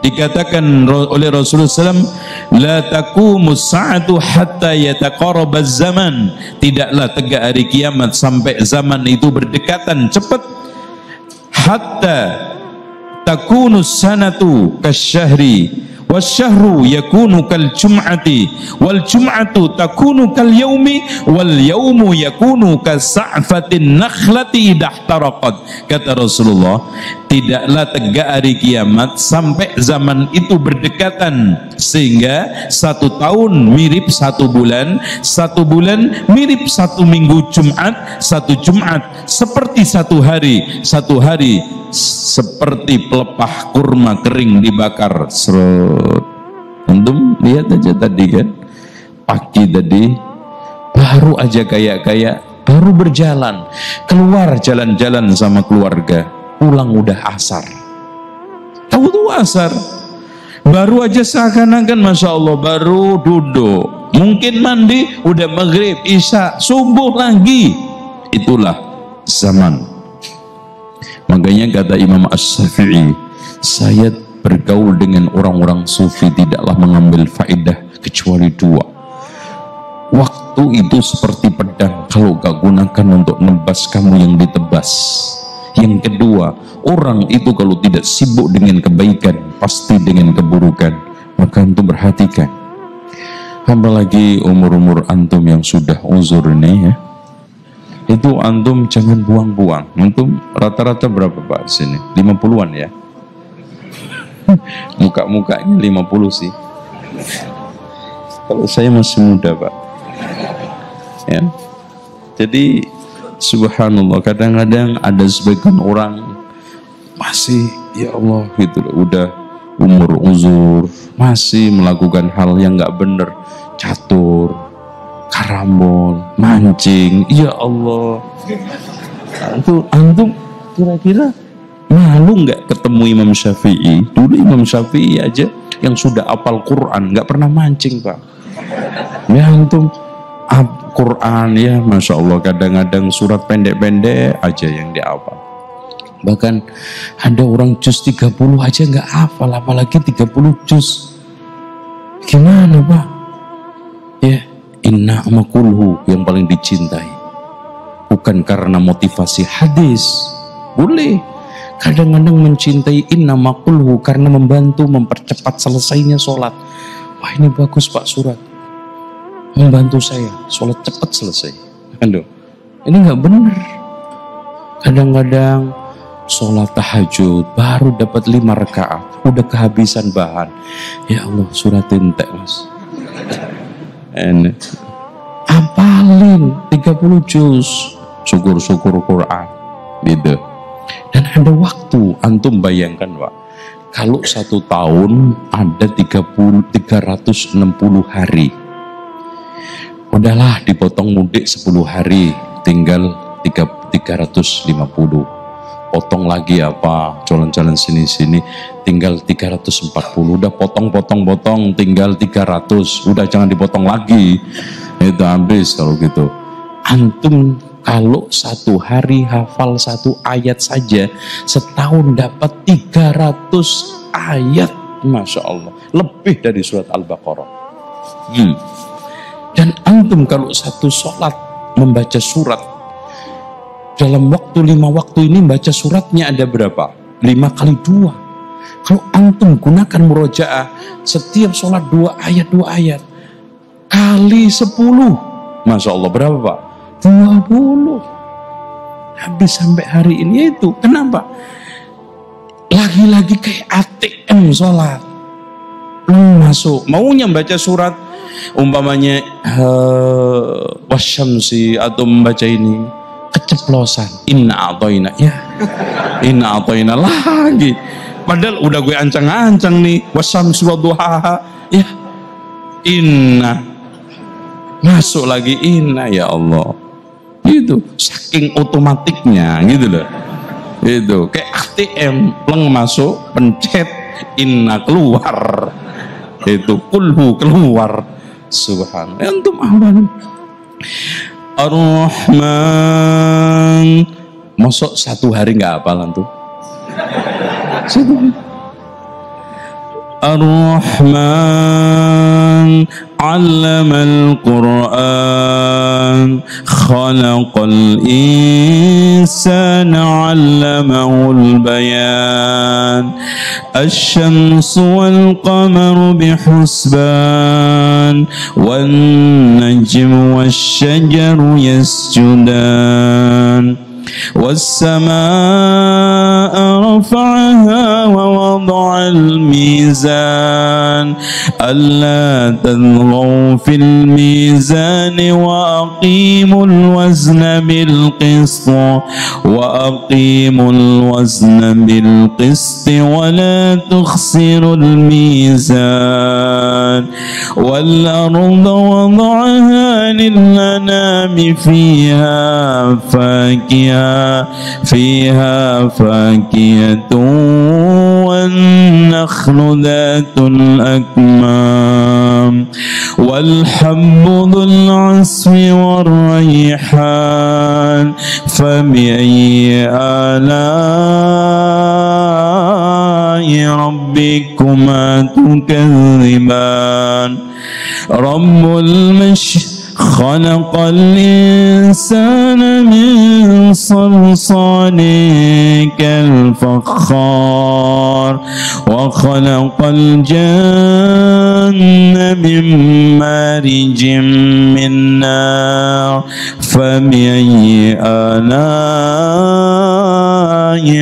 dikatakan oleh Rasulullah SAW, la taqumus sa'atu hatta yataqarabaz zaman, tidaklah tegak hari kiamat sampai zaman itu berdekatan cepat. Hatta takunus sanatu kasyahri wasyahru yakunu kal jum'ati wal jum'atu takunu kal yaumi wal yaumu yakunu kasa'fatin nakhlati idahtaraqat. Kata Rasulullah, tidaklah tegak hari kiamat sampai zaman itu berdekatan, sehingga 1 tahun mirip 1 bulan, 1 bulan mirip 1 minggu Jumat, 1 Jumat seperti 1 hari, 1 hari seperti pelepah kurma kering dibakar. Serut. Antum lihat aja tadi kan, pagi tadi baru aja kayak baru berjalan keluar jalan-jalan sama keluarga, pulang udah asar. Tahu tuh asar, baru aja seakan-akan Masya Allah baru duduk, mungkin mandi udah maghrib, isya, subuh lagi. Itulah zaman. Makanya kata Imam As-Syafi'i, saya bergaul dengan orang-orang sufi tidaklah mengambil faedah kecuali 2. Waktu itu seperti pedang, kalau gak gunakan untuk nebas kamu yang ditebas. Yang kedua, orang itu kalau tidak sibuk dengan kebaikan pasti dengan keburukan. Maka antum perhatikan, apalagi umur-umur antum yang sudah uzur ini ya, itu antum jangan buang-buang. Antum rata-rata berapa Pak sini? 50-an ya? Muka-mukanya 50 sih. Kalau saya masih muda Pak. Ya. Jadi subhanallah, kadang-kadang ada sebagian orang masih ya Allah gitu, udah umur uzur masih melakukan hal yang nggak bener, catur, karambol, mancing. Ya Allah, antum kira-kira malu nggak ketemu Imam Syafi'i? Dulu Imam Syafi'i aja yang sudah hafal Quran nggak pernah mancing Pak. Ya antum Quran ya Masya Allah, kadang-kadang surat pendek-pendek aja yang dihafal. Bahkan ada orang juz 30 aja nggak hafal, apalagi 30 juz. Gimana Pak? Ya, inna makulhu yang paling dicintai, bukan karena motivasi hadis. Boleh kadang-kadang mencintai inna makulhu karena membantu mempercepat selesainya sholat. Wah ini bagus Pak surat, membantu saya sholat cepat selesai. Aduh, ini nggak benar. Kadang-kadang sholat tahajud baru dapat 5 rakaat udah kehabisan bahan. Ya Allah, suratin tek mas, apalin 30 juz, syukur-syukur Quran gitu. Dan ada waktu, antum bayangkan Pak, kalau 1 tahun ada 360 hari, udahlah dipotong mudik 10 hari, tinggal 350. Potong lagi apa, jalan-jalan sini-sini, tinggal 340. Udah potong, tinggal 300. Udah jangan dipotong lagi. Itu habis kalau gitu. Antum kalau 1 hari hafal 1 ayat saja, setahun dapat 300 ayat. Masya Allah, lebih dari surat Al-Baqarah. Dan antum kalau 1 sholat membaca surat, dalam waktu 5 waktu ini baca suratnya ada berapa? 5 kali 2. Kalau antum gunakan murojaah, setiap sholat 2 ayat kali 10, Masya Allah berapa Pak? 20. Habis sampai hari ini. Itu kenapa? Lagi-lagi kayak ATM sholat, masuk maunya baca surat umpamanya wasyamsi atau membaca ini, keceplosan inna atoina, ya inna atoina lagi, padahal udah gue ancang-ancang nih wasyamsi wadduhaha, ya inna, masuk lagi inna. Ya Allah, itu saking otomatiknya gitu loh. Itu kayak ATM, pleng masuk, pencet inna, keluar. Itu kulhu keluar. Subhanallah. Antum hafal. Ar-Rahman. Mosok satu hari nggak hafalan tuh? Ar-Rahman 'allamal Qur'an khalaqal insana 'allamahul bayan asy-syamsu wal qamaru bihusban wan najmu wasy-syajaru yasjudan والسماء رفعها ووضع الميزان ألا تطغوا في الميزان وأقيموا الوزن بالقسط ولا تخسروا الميزان والأرض وضعها للأنام فيها فاكهة والنخل ذات الأكمام والحب ذو العصف والريحان فبأي آلاء ربكما تكذبان رب خلق الإنسان من صلصال كالفخار وخلق الجن من مارج من نار فبأي آلاء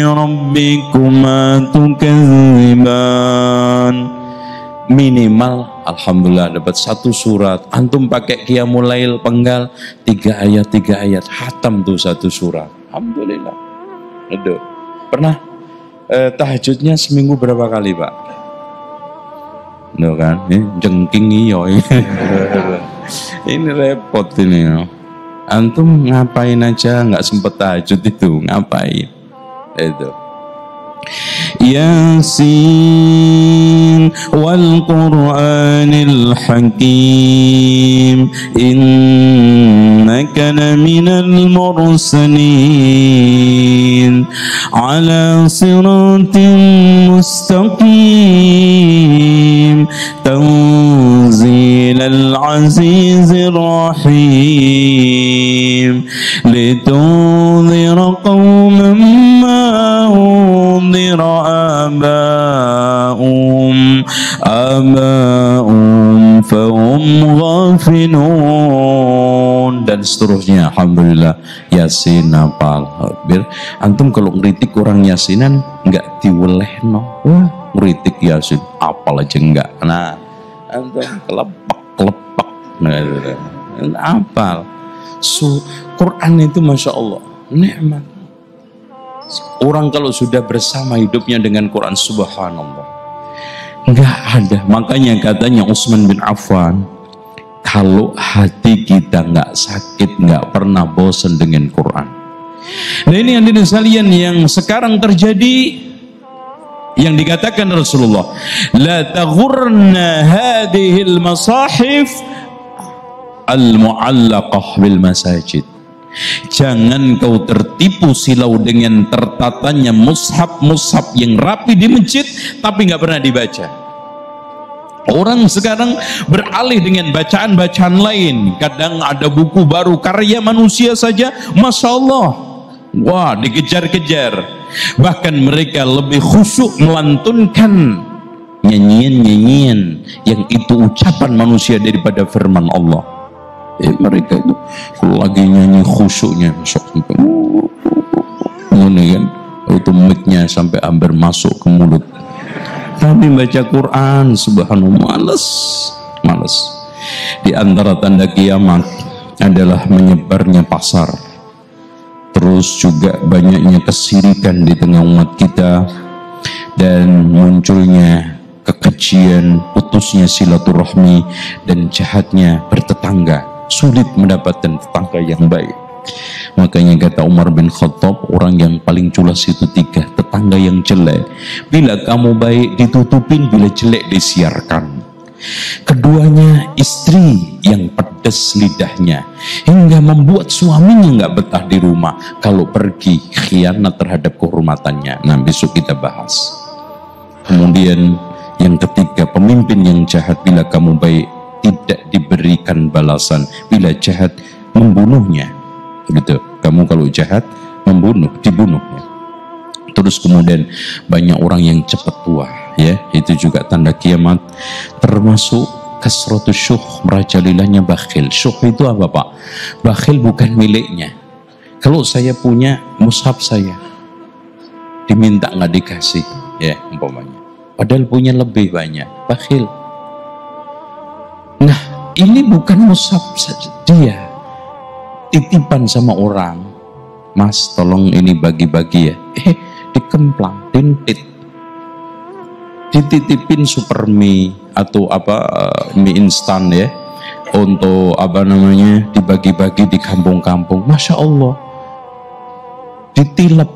ربكما تكذبان. Minimal alhamdulillah dapat satu surat. Antum pakai qiyamul lail penggal 3 ayat hatam tuh satu surat. Alhamdulillah. Aduh. Pernah tahajudnya seminggu berapa kali, Pak? Loh kan, jengking iyo. Ini repot ini. Antum ngapain aja nggak sempet tahajud itu, ngapain? Itu. Yasin wal Qur'anil Hakim innaka laminal mursalin ala siratin mustaqim tanzilal azizir rahim litunzira qauman ma أنذر آباؤهم فهم غافلون dan seterusnya. Alhamdulillah. Yasin hafal. Biar antum kalau ngeritik orang yasinan nggak diwelehno. Wah, ngeritik yasin apal aja enggak. Nah, antum kelepak. Nah, apal. Quran itu Masya Allah nikmat. Orang kalau sudah bersama hidupnya dengan Quran, subhanallah, nggak ada. Makanya katanya Utsman bin Affan, kalau hati kita nggak sakit, nggak pernah bosan dengan Quran. Nah ini hadirin sekalian yang sekarang terjadi, yang dikatakan Rasulullah, la taghurna hadhil masahif al-mu'allaqah bil masajid. Jangan kau tertipu silau dengan tertatanya mushaf yang rapi di masjid tapi nggak pernah dibaca. Orang sekarang beralih dengan bacaan-bacaan lain. Kadang ada buku baru karya manusia saja, Masya Allah, wah dikejar-kejar. Bahkan mereka lebih khusyuk melantunkan nyanyian-nyanyian yang itu ucapan manusia daripada firman Allah. Mereka itu kalau lagi nyanyi khusyuknya sampai kan, itu mic-nya sampai hampir masuk ke mulut. Tapi baca Quran subhanallah malas. Di antara tanda kiamat adalah menyebarnya pasar, terus juga banyaknya kesirikan di tengah umat kita, dan munculnya kekejian, putusnya silaturahmi, dan jahatnya bertetangga. Sulit mendapatkan tetangga yang baik. Makanya kata Umar bin Khattab, orang yang paling culas itu 3, tetangga yang jelek. Bila kamu baik ditutupin, bila jelek disiarkan. Keduanya istri yang pedas lidahnya hingga membuat suaminya nggak betah di rumah. Kalau pergi khianat terhadap kehormatannya. Nah, besok kita bahas. Kemudian yang ketiga, pemimpin yang jahat bila kamu baik tidak diberikan balasan, bila jahat membunuhnya. Gitu. Kamu kalau jahat membunuh, dibunuhnya. Terus kemudian banyak orang yang cepat tua, ya, itu juga tanda kiamat. Termasuk kasratus syuh, merajalilahnya bakhil. Syuh itu apa, Pak? Bakhil bukan miliknya. Kalau saya punya mushaf saya, diminta nggak dikasih, ya, umpamanya. Padahal punya lebih banyak, bakhil. Nah, ini bukan mushaf saja, dia titipan sama orang, Mas, tolong ini bagi-bagi ya. Dikemplang, dintit, dititipin super mie atau apa, mie instan ya, untuk apa namanya, dibagi-bagi di kampung-kampung. Masya Allah, ditilep,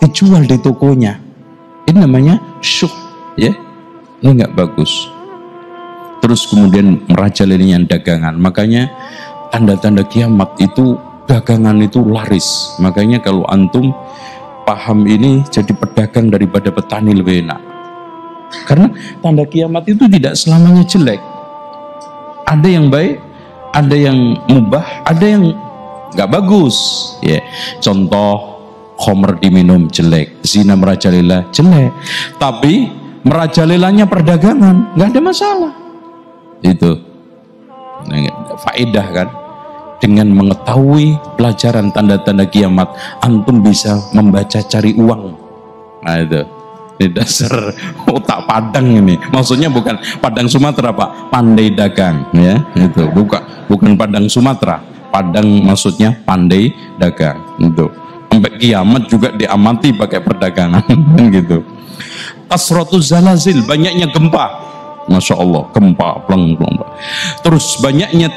dijual di tokonya. Ini namanya syuh, ya, ini nggak bagus. Terus kemudian merajalinian dagangan. Makanya tanda-tanda kiamat itu, dagangan itu laris. Makanya kalau antum paham ini, jadi pedagang daripada petani lebih enak. Karena tanda kiamat itu tidak selamanya jelek. Ada yang baik, ada yang mubah, ada yang nggak bagus. Ya, contoh, khomer diminum jelek, zina merajalela jelek. Tapi merajalelanya perdagangan nggak ada masalah. Itu faedah kan? Dengan mengetahui pelajaran tanda-tanda kiamat, antum bisa membaca cari uang. Nah itu, ini dasar otak Padang ini. Maksudnya bukan Padang Sumatera, Pak, pandai dagang, ya, itu bukan Padang Sumatera. Padang maksudnya pandai dagang. Itu sampai kiamat juga diamati pakai perdagangan, gitu. Kasratuz zalazil, banyaknya gempa. Masya Allah, gempa, pleng. Terus banyaknya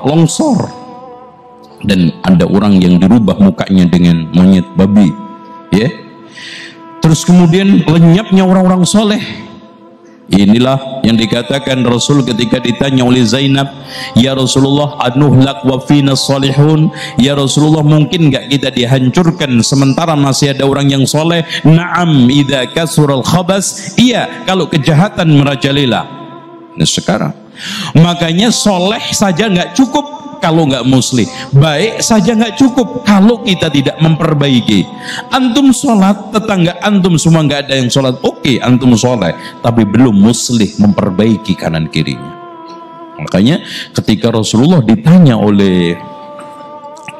longsor. Dan ada orang yang dirubah mukanya dengan monyet babi, ya. Terus kemudian lenyapnya orang-orang soleh. Inilah yang dikatakan Rasul ketika ditanya oleh Zainab, ya Rasulullah, anuhlak wa fina salihun, ya Rasulullah, mungkin nggak kita dihancurkan sementara masih ada orang yang soleh? Naam, idza kasural khabas, iya, kalau kejahatan merajalela. Nah sekarang, makanya soleh saja nggak cukup kalau nggak muslim, baik saja nggak cukup kalau kita tidak memperbaiki. Antum sholat, tetangga antum semua nggak ada yang sholat, oke, antum soleh, tapi belum muslim memperbaiki kanan kirinya. Makanya ketika Rasulullah ditanya oleh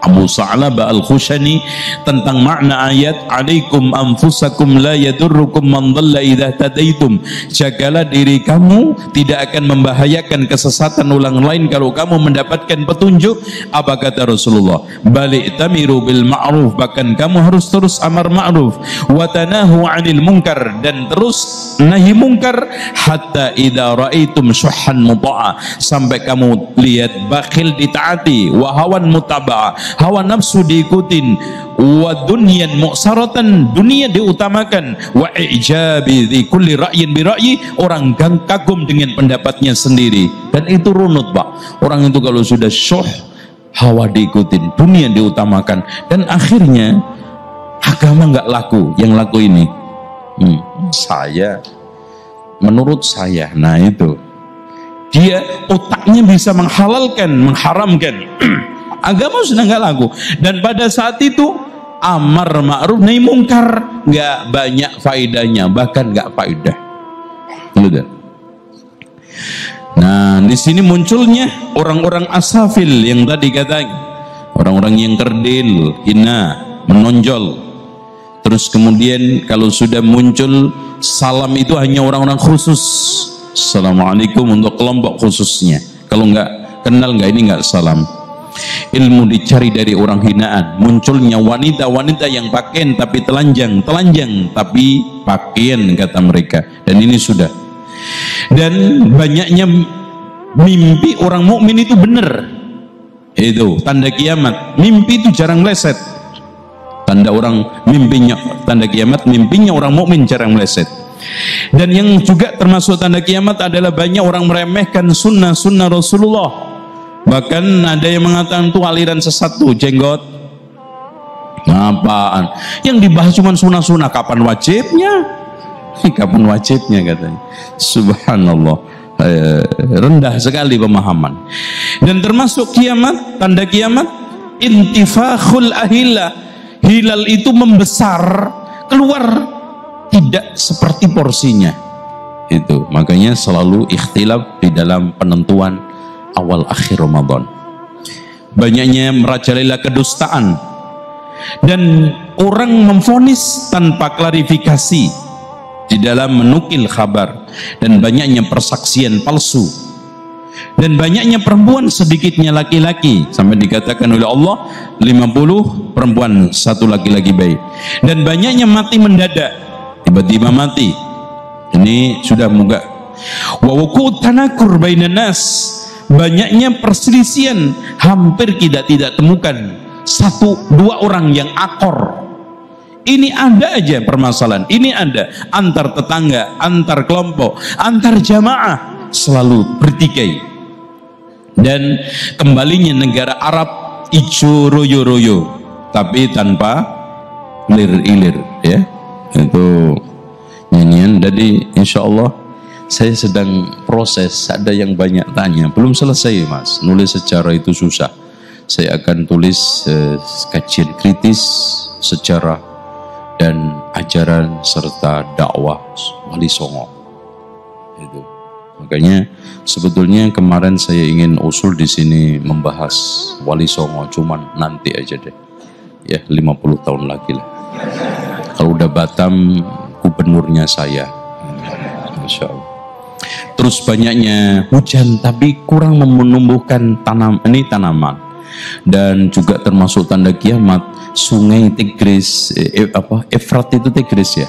Abu Sa'labah Al-Khushani tentang makna ayat alaikum anfusakum la yadurrukum man dhalla idza tadaitum, jagalah diri kamu, tidak akan membahayakan kesesatan orang lain kalau kamu mendapatkan petunjuk. Apa kata Rasulullah? Balik tamiru bil ma'ruf, bahkan kamu harus terus amar ma'ruf, wa tanahu 'anil munkar, dan terus nahi munkar, hatta idza ra'aitum syuhhan muta'a, sampai kamu lihat bakhil ditaati, wa hawan mutaba'ah, hawa nafsu diikutin, wa dunyan mu'saratan, dunia diutamakan, wa ijabi di kulli ra'yin bi ra'yi, orang kagum dengan pendapatnya sendiri. Dan itu runut, Pak. Orang itu kalau sudah syuh, hawa diikutin, dunia diutamakan, dan akhirnya agama nggak laku. Yang laku ini saya, menurut saya. Nah itu, dia otaknya bisa menghalalkan, mengharamkan. Agama sudah nggak laku. Dan pada saat itu amar ma'ruf nahi mungkar nggak banyak faedahnya, bahkan nggak faedah. Gitu. Nah, di sini munculnya orang-orang asafil yang tadi katanya, orang-orang yang kerdil, hina, menonjol. Terus kemudian kalau sudah muncul salam itu hanya orang-orang khusus. Assalamualaikum untuk kelompok khususnya. Kalau nggak kenal nggak ini nggak salam. Ilmu dicari dari orang hinaan. Munculnya wanita-wanita yang pakaian tapi telanjang tapi pakaian, kata mereka. Dan ini sudah. Dan banyaknya mimpi orang mukmin itu benar. Itu tanda kiamat. Mimpi itu jarang meleset. Tanda orang mimpinya, tanda kiamat, mimpinya orang mukmin jarang meleset. Dan yang juga termasuk tanda kiamat adalah banyak orang meremehkan sunnah-sunnah Rasulullah. Bahkan ada yang mengatakan itu aliran sesat tuh, jenggot. Apaan? Yang dibahas cuma sunnah-sunnah, kapan wajibnya? Kapan wajibnya katanya. Subhanallah. Rendah sekali pemahaman. Dan termasuk kiamat, tanda kiamat, intifakhul ahillah. Hilal itu membesar, keluar tidak seperti porsinya. Itu makanya selalu ikhtilaf di dalam penentuan awal akhir Ramadan. Banyaknya merajalela kedustaan dan orang memvonis tanpa klarifikasi di dalam menukil kabar, dan banyaknya persaksian palsu, dan banyaknya perempuan sedikitnya laki-laki, sampai dikatakan oleh Allah 50 perempuan 1 laki-laki baik. Dan banyaknya mati mendadak, tiba-tiba mati. Ini sudah muga. Wa wuqut tanakur bainan nas, banyaknya perselisihan, hampir tidak temukan 1-2 orang yang akor. Ini ada aja permasalahan, ini ada antar tetangga, antar kelompok, antar jamaah selalu bertikai. Dan kembalinya negara Arab ijo royo-royo, tapi tanpa ilir-ilir, ya. Itu nyanyian. Jadi insya Allah saya sedang proses, ada yang banyak tanya, belum selesai mas, nulis sejarah itu susah. Saya akan tulis kajian kritis sejarah dan ajaran serta dakwah Wali Songo. Itu. Makanya sebetulnya kemarin saya ingin usul di sini membahas Wali Songo, cuman nanti aja deh. Ya 50 tahun lagi lah. Kalau udah Batam, gubernurnya saya. Masya Allah. Terus banyaknya hujan tapi kurang menumbuhkan tanaman. Dan juga termasuk tanda kiamat, sungai Tigris, Efrat itu Tigris ya?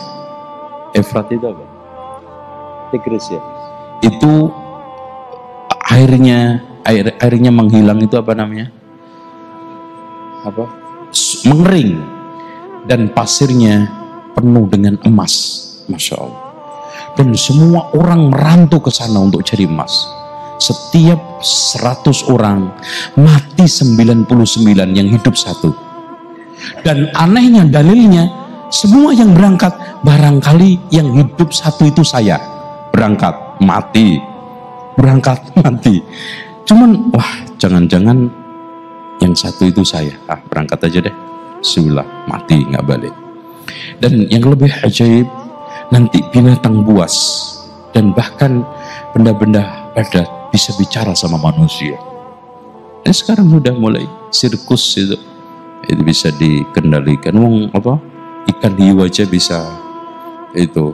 Efrat itu apa? Tigris ya? Itu airnya menghilang, itu apa namanya? Apa? Mengering, dan pasirnya penuh dengan emas. Masya Allah. Dan semua orang merantau ke sana untuk cari emas. Setiap 100 orang mati 99, yang hidup 1. Dan anehnya dalilnya, semua yang berangkat, barangkali yang hidup 1 itu saya. Berangkat mati, berangkat mati. Cuman wah, jangan-jangan yang 1 itu saya. Berangkat aja deh, bismillah, mati nggak balik. Dan yang lebih ajaib, nanti binatang buas dan bahkan benda-benda padat bisa bicara sama manusia. Dan sekarang sudah mulai sirkus itu bisa dikendalikan. Ikan hiu aja bisa itu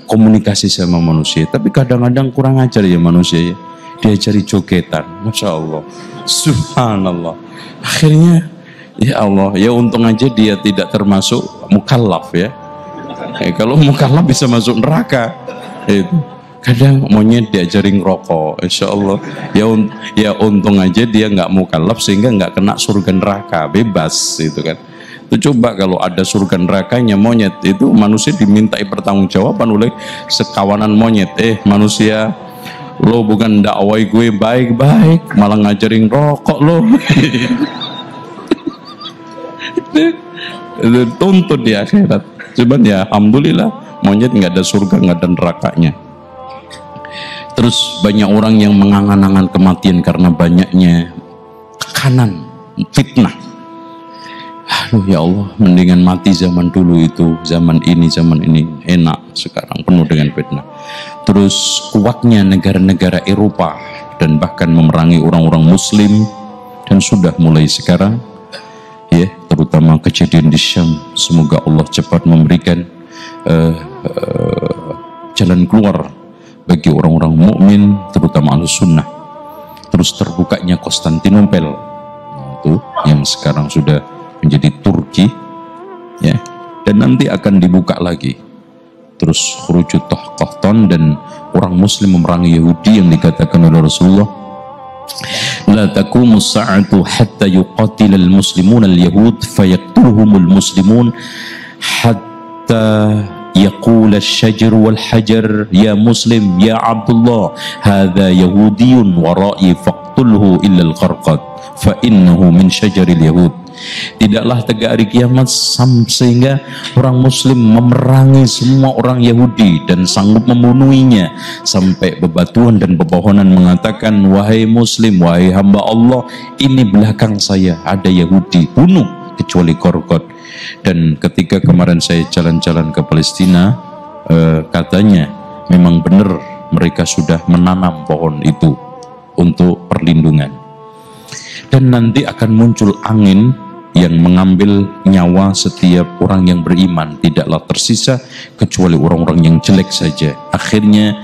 komunikasi sama manusia. Tapi kadang-kadang kurang ajar ya manusia ya. Diajari jogetan, masya Allah, subhanallah. Akhirnya ya Allah, ya untung aja dia tidak termasuk mukallaf ya. Kalau mukallaf bisa masuk neraka. Itu kadang monyet diajarin rokok, insya Allah ya untung aja dia nggak mukallaf sehingga nggak kena surga neraka, bebas itu kan. Itu coba kalau ada surga nerakanya monyet, itu manusia dimintai pertanggungjawaban oleh sekawanan monyet. Manusia, lo bukan dakwai gue baik-baik, malah ngajarin rokok lo. Itu tuntut di akhirat. Cuman ya alhamdulillah monyet nggak ada surga, nggak ada nerakanya. Terus banyak orang yang mengangan-angan kematian karena banyaknya tekanan, fitnah. Aduh ya Allah, mendingan mati zaman dulu itu, zaman ini enak, sekarang penuh dengan fitnah. Terus kuatnya negara-negara Eropa dan bahkan memerangi orang-orang Muslim, dan sudah mulai sekarang ya, terutama kejadian di Syam. Semoga Allah cepat memberikan jalan keluar bagi orang-orang mukmin, terutama Ahlus Sunnah. Terus terbukanya Konstantinopel, itu yang sekarang sudah menjadi Turki, ya, dan nanti akan dibuka lagi. Terus khurujut Tahton dan orang Muslim memerangi Yahudi yang dikatakan oleh Rasulullah, la taqumu as-sa'atu hatta yuqatil al-muslimun al-yahud fayaqtuluhum al-muslimun hatta yaqul asy-syajar wal hajar ya muslim ya Abdullah hadza yahudiyyun wara'i faqtulhu illa al-qarqad fa innahu min syajaril yahud. Tidaklah tegak hari kiamat sehingga orang muslim memerangi semua orang Yahudi dan sanggup membunuhinya, sampai bebatuan dan pepohonan mengatakan, wahai muslim, wahai hamba Allah, ini belakang saya ada Yahudi, bunuh kecuali Qarqad. Dan ketika kemarin saya jalan-jalan ke Palestina, katanya memang benar mereka sudah menanam pohon itu untuk perlindungan. Dan nanti akan muncul angin yang mengambil nyawa setiap orang yang beriman, tidaklah tersisa kecuali orang-orang yang jelek saja. Akhirnya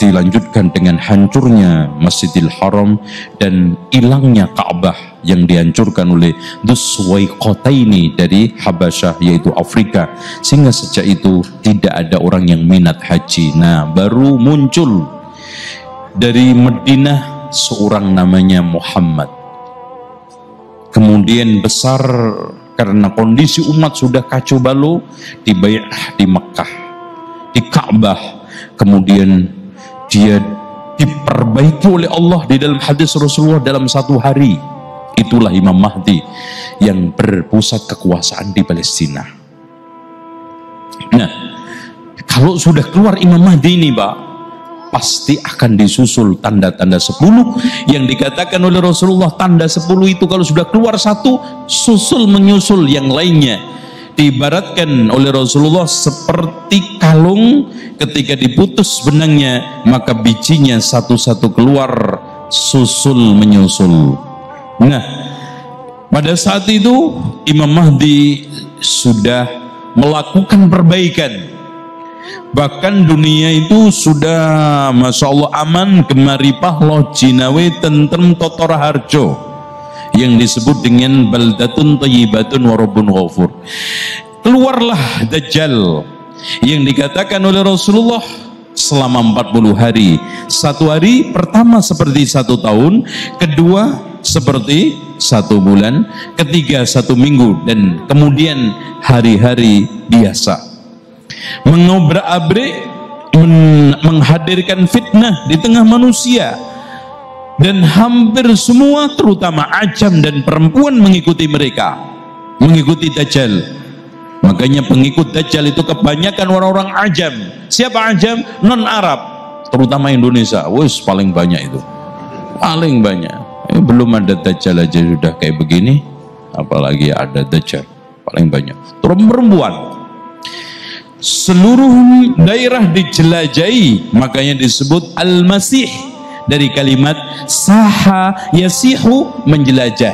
dilanjutkan dengan hancurnya Masjidil Haram dan hilangnya Ka'bah yang dihancurkan oleh Dzulqarnaini dari Habasyah, yaitu Afrika, sehingga sejak itu tidak ada orang yang minat haji. Nah, baru muncul dari Madinah seorang namanya Muhammad. Kemudian besar karena kondisi umat sudah kacau balau, di Bai'ah di Mekah, di Ka'bah. Kemudian dia diperbaiki oleh Allah di dalam hadis Rasulullah dalam satu hari. Itulah Imam Mahdi yang berpusat kekuasaan di Palestina. Nah, kalau sudah keluar Imam Mahdi ini, Pak, pasti akan disusul tanda-tanda 10 yang dikatakan oleh Rasulullah. Tanda 10 itu kalau sudah keluar satu, susul menyusul yang lainnya. Diibaratkan oleh Rasulullah seperti kalung, ketika diputus benangnya maka bijinya satu-satu keluar, susul menyusul. Nah, pada saat itu Imam Mahdi sudah melakukan perbaikan. Bahkan dunia itu sudah Masya Allah aman, gemaripah loh jinawe tentrem totora harjo, yang disebut dengan baldatun thayyibatun wa rabbun ghafur. Keluarlah Dajjal yang dikatakan oleh Rasulullah selama 40 hari. Satu hari pertama seperti 1 tahun, kedua seperti 1 bulan, ketiga 1 minggu, dan kemudian hari-hari biasa. Mengobrak-abrik, menghadirkan fitnah di tengah manusia, dan hampir semua terutama ajam dan perempuan mengikuti mereka, mengikuti Dajjal. Makanya pengikut Dajjal itu kebanyakan orang-orang ajam. Siapa ajam? Non Arab, terutama Indonesia. Wis paling banyak itu, paling banyak. Belum ada Dajjal aja sudah kayak begini, apalagi ada Dajjal. Paling banyak perempuan. Seluruh daerah dijelajahi, makanya disebut Al-Masih dari kalimat saha yasihu, menjelajah.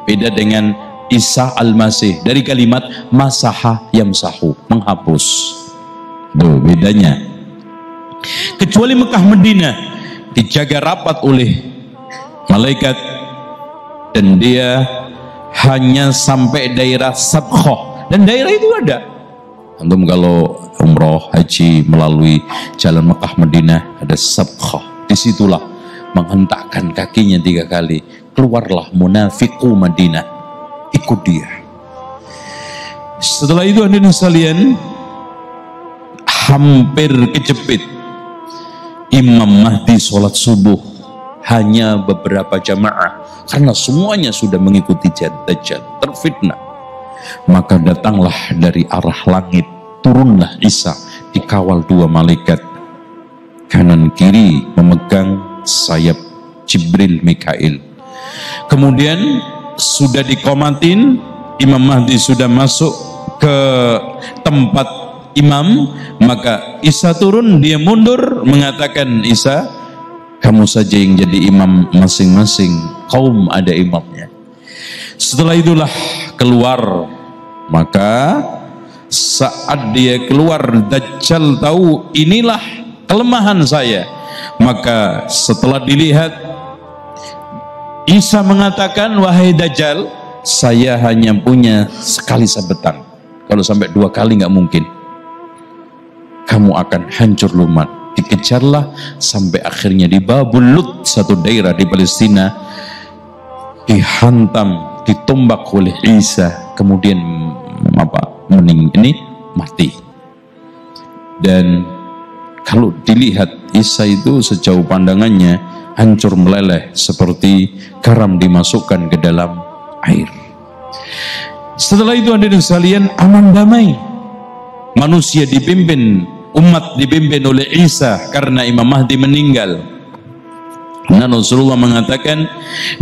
Beda dengan Isa Al-Masih dari kalimat masaha yamsahu, menghapus. Tuh bedanya. Kecuali Mekah Madinah dijaga rapat oleh malaikat, dan dia hanya sampai daerah Sabkhah, dan daerah itu ada. Antum kalau umroh haji melalui jalan Mekah Madinah ada Sabkhah, disitulah menghentakkan kakinya 3 kali, keluarlah munafiqu Madinah, ikut dia. Setelah itu hadirin sekalian, hampir kejepit Imam Mahdi sholat subuh hanya beberapa jamaah, karena semuanya sudah mengikuti Dajjal, terfitnah. Maka datanglah dari arah langit, turunlah Isa dikawal 2 malaikat, kanan kiri memegang sayap Jibril Mikail. Kemudian sudah dikomatin, Imam Mahdi sudah masuk ke tempat imam, maka Isa turun, dia mundur mengatakan, Isa, kamu saja yang jadi imam, masing-masing kaum ada imamnya. Setelah itulah keluar, maka saat dia keluar, Dajjal tahu inilah kelemahan saya. Maka setelah dilihat, Isa mengatakan, wahai Dajjal, saya hanya punya sekali sabetan, kalau sampai 2 kali nggak mungkin, kamu akan hancur lumat. Dikejarlah sampai akhirnya di Babul Lut, satu daerah di Palestina, dihantam, ditombak oleh Isa, kemudian mati. Dan kalau dilihat Isa itu sejauh pandangannya hancur meleleh seperti garam dimasukkan ke dalam air. Setelah itu hadirin sekalian, aman damai. Manusia dipimpin, umat dipimpin oleh Isa karena Imam Mahdi meninggal. Nah, Rasulullah mengatakan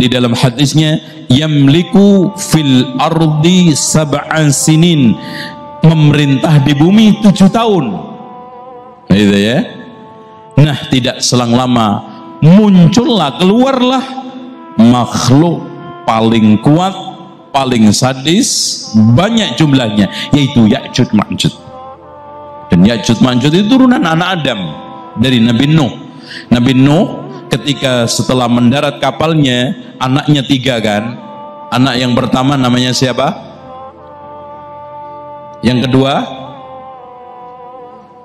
di dalam hadisnya, yamliku fil ardi sab'an sinin, memerintah di bumi 7 tahun. Gitu ya. Nah, tidak selang lama muncullah, keluarlah makhluk paling kuat, paling sadis, banyak jumlahnya, yaitu Ya'juj Ma'juj. Dan Ya'juj Ma'juj itu turunan anak Adam dari Nabi Nuh. Nabi Nuh ketika setelah mendarat kapalnya, anaknya 3 kan. Anak yang pertama namanya siapa? Yang kedua?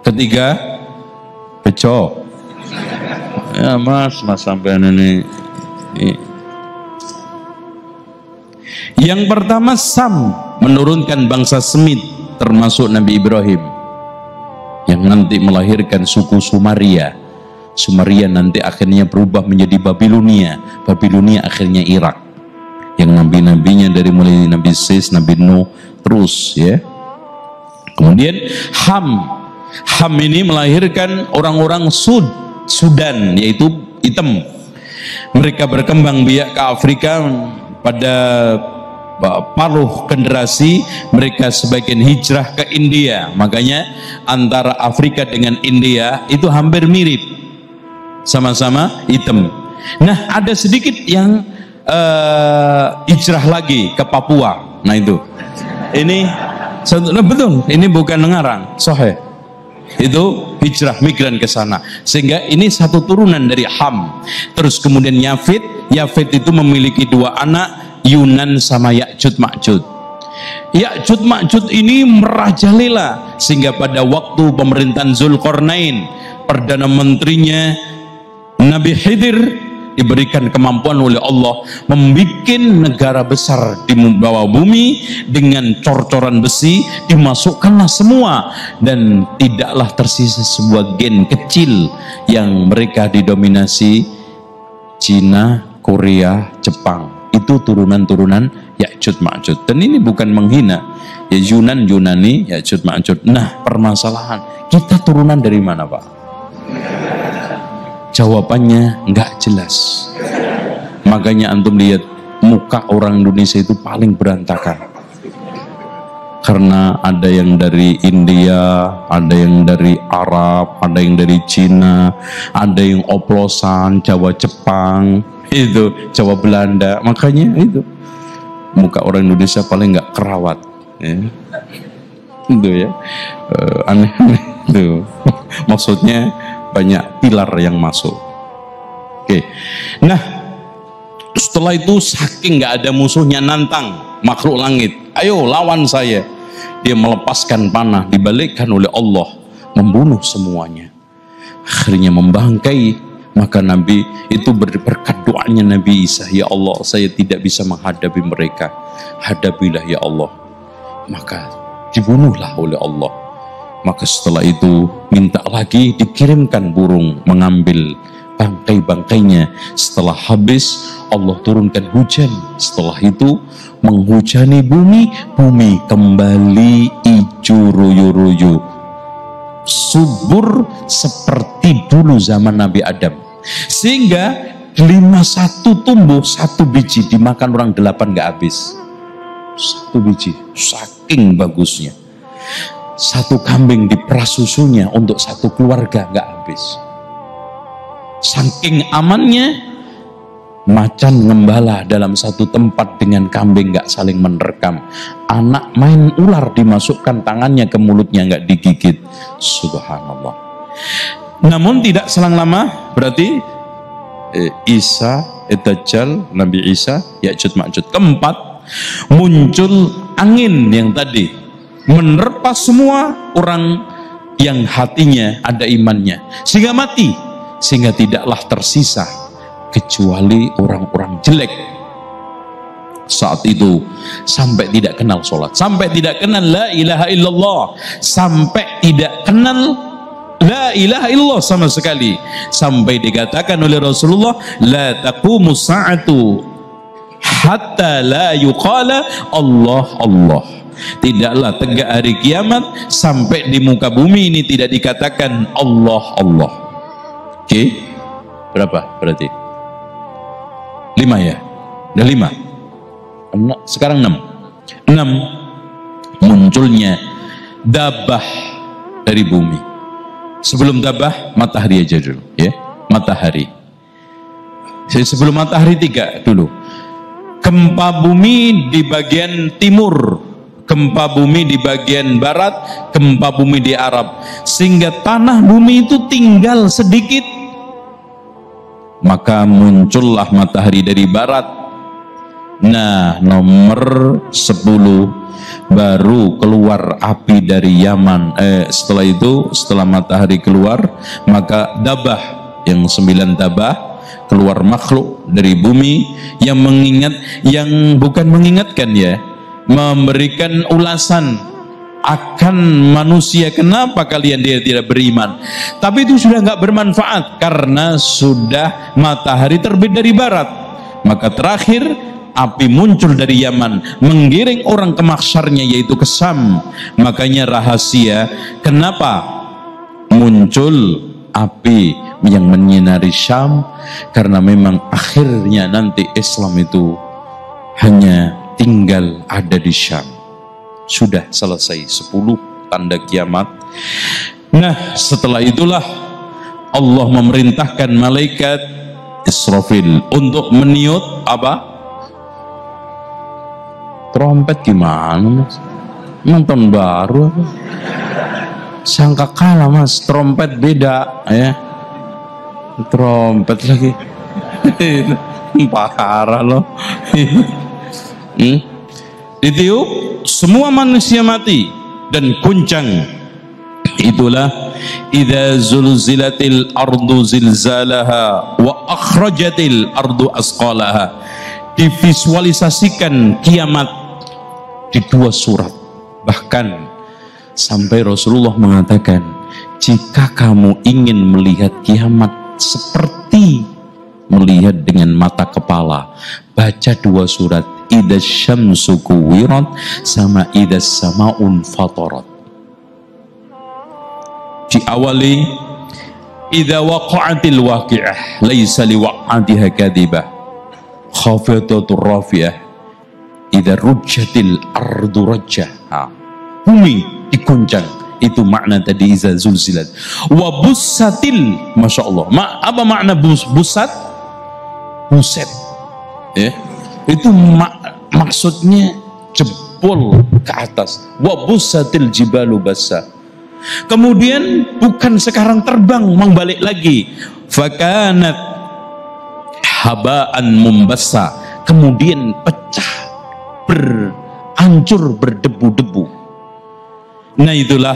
Ketiga? Beco. Ya mas sampean ini. Yang pertama Sam, menurunkan bangsa Semit termasuk Nabi Ibrahim yang nanti melahirkan suku Sumaria. Sumaria nanti akhirnya berubah menjadi Babilonia. Babilonia akhirnya Irak. Yang nabi-nabinya dari mulai Nabi Sis, Nabi Nuh terus ya. Kemudian Ham ini melahirkan orang-orang Sudan, yaitu hitam. Mereka berkembang biak ke Afrika. Pada paruh generasi mereka sebagian hijrah ke India. Makanya antara Afrika dengan India itu hampir mirip, sama-sama hitam. Nah, ada sedikit yang hijrah lagi ke Papua. Nah itu, ini betul, ini bukan ngarang, sahih. Itu hijrah migran ke sana, sehingga ini satu turunan dari Ham. Terus kemudian Yafid itu memiliki 2 anak, Yunan sama Ya'juj Ma'juj. Ya'juj Ma'juj ini merajalela sehingga pada waktu pemerintahan Zulkarnain, perdana menterinya Nabi Khidir diberikan kemampuan oleh Allah membuat negara besar di bawah bumi dengan cor-coran besi, dimasukkanlah semua dan tidaklah tersisa sebuah gen kecil yang mereka didominasi Cina, Korea, Jepang. Itu turunan-turunan Ya'juj Ma'juj. Dan ini bukan menghina ya, Yunani, Ya'juj Ma'juj. Nah, permasalahan kita turunan dari mana, Pak? Jawabannya nggak jelas. Makanya antum lihat muka orang Indonesia itu paling berantakan. Karena ada yang dari India, ada yang dari Arab, ada yang dari Cina, ada yang oplosan, Jawa Jepang, itu Jawa Belanda. Makanya itu muka orang Indonesia paling nggak kerawat. Ya. Itu ya, aneh-aneh itu. Maksudnya banyak pilar yang masuk. Oke. Nah, setelah itu saking nggak ada musuhnya nantang makhluk langit, ayo lawan saya. Dia melepaskan panah, dibalikkan oleh Allah, membunuh semuanya. Akhirnya membangkai. Maka Nabi itu berkat doanya Nabi Isa, ya Allah, saya tidak bisa menghadapi mereka, hadapilah ya Allah. Maka dibunuhlah oleh Allah. Maka setelah itu minta lagi, dikirimkan burung mengambil bangkai-bangkainya. Setelah habis Allah turunkan hujan. Setelah itu menghujani bumi, bumi kembali hijau royo-royo, subur seperti dulu zaman Nabi Adam. Sehingga 51 tumbuh, 1 biji dimakan orang 8 gak habis. 1 biji, saking bagusnya. 1 kambing diperas susunya untuk 1 keluarga gak habis. Saking amannya, macan ngembala dalam 1 tempat dengan kambing gak saling menerkam. Anak main ular dimasukkan tangannya ke mulutnya gak digigit. Subhanallah. Namun tidak selang lama, berarti Isa, Dajjal, Nabi Isa, Ya'juj Ma'juj. Keempat, muncul angin yang tadi menerpa semua orang yang hatinya ada imannya, sehingga mati, sehingga tidaklah tersisa kecuali orang-orang jelek. saat itu sampai tidak kenal sholat, sampai tidak kenal la ilaha illallah, sampai tidak kenal la ilaha illallah sama sekali, sampai dikatakan oleh Rasulullah, la taqumu sa'atu hatta la yuqala Allah Allah. Tidaklah tegak hari kiamat sampai di muka bumi ini tidak dikatakan Allah Allah. Oke, berapa berarti? 5 ya? Udah 5. Sekarang 6. 6 munculnya dabah dari bumi. Sebelum dabah, matahari aja dulu ya. Matahari. Sebelum matahari 3 dulu. Gempa bumi di bagian timur, gempa bumi di bagian barat, gempa bumi di Arab, sehingga tanah bumi itu tinggal sedikit. Maka muncullah matahari dari barat. Nah, nomor 10 baru keluar api dari Yaman. Setelah itu, setelah matahari keluar, maka dabah, yang 9 dabah, keluar makhluk dari bumi yang yang bukan mengingatkan ya, memberikan ulasan akan manusia, kenapa kalian dia tidak beriman. Tapi itu sudah nggak bermanfaat karena sudah matahari terbit dari barat. Maka terakhir api muncul dari Yaman menggiring orang ke mahsyarnya, yaitu ke Syam. Makanya rahasia kenapa muncul api yang menyinari Syam, karena memang akhirnya nanti Islam itu hanya tinggal ada di Syam. Sudah selesai 10 tanda kiamat. Nah, setelah itulah Allah memerintahkan malaikat Israfil untuk meniup apa? Trompet. Gimana mas? Nonton baru apa? Sangka kalah mas, trompet beda ya. Trompet lagi. Parah loh. Ditiup, semua manusia mati dan guncang. Itulah idza zulzilatil ardu zilzalaha wa akhrajatil ardu asqalaha. Divisualisasikan kiamat di 2 surat. Bahkan sampai Rasulullah mengatakan, jika kamu ingin melihat kiamat seperti melihat dengan mata kepala, baca 2 surat, idza syamsu kuwirat sama idza samaun fatarat. Diawali idza waqa'atil waqi'ah laisa liwaq'atiha kadhibah khafatatur rafi'ah idza rujjatil ardu rajjah. Bumi diguncang, itu makna tadi iza zulzilat. Wa bussatil, masya Allah. Apa makna busat? Buset ya, itu maksudnya jebol ke atas. Wa bussatil jibalu bassa. Kemudian bukan sekarang terbang membalik lagi, fakanat habaan mumbassa, kemudian pecah, hancur, berdebu-debu. Nah, itulah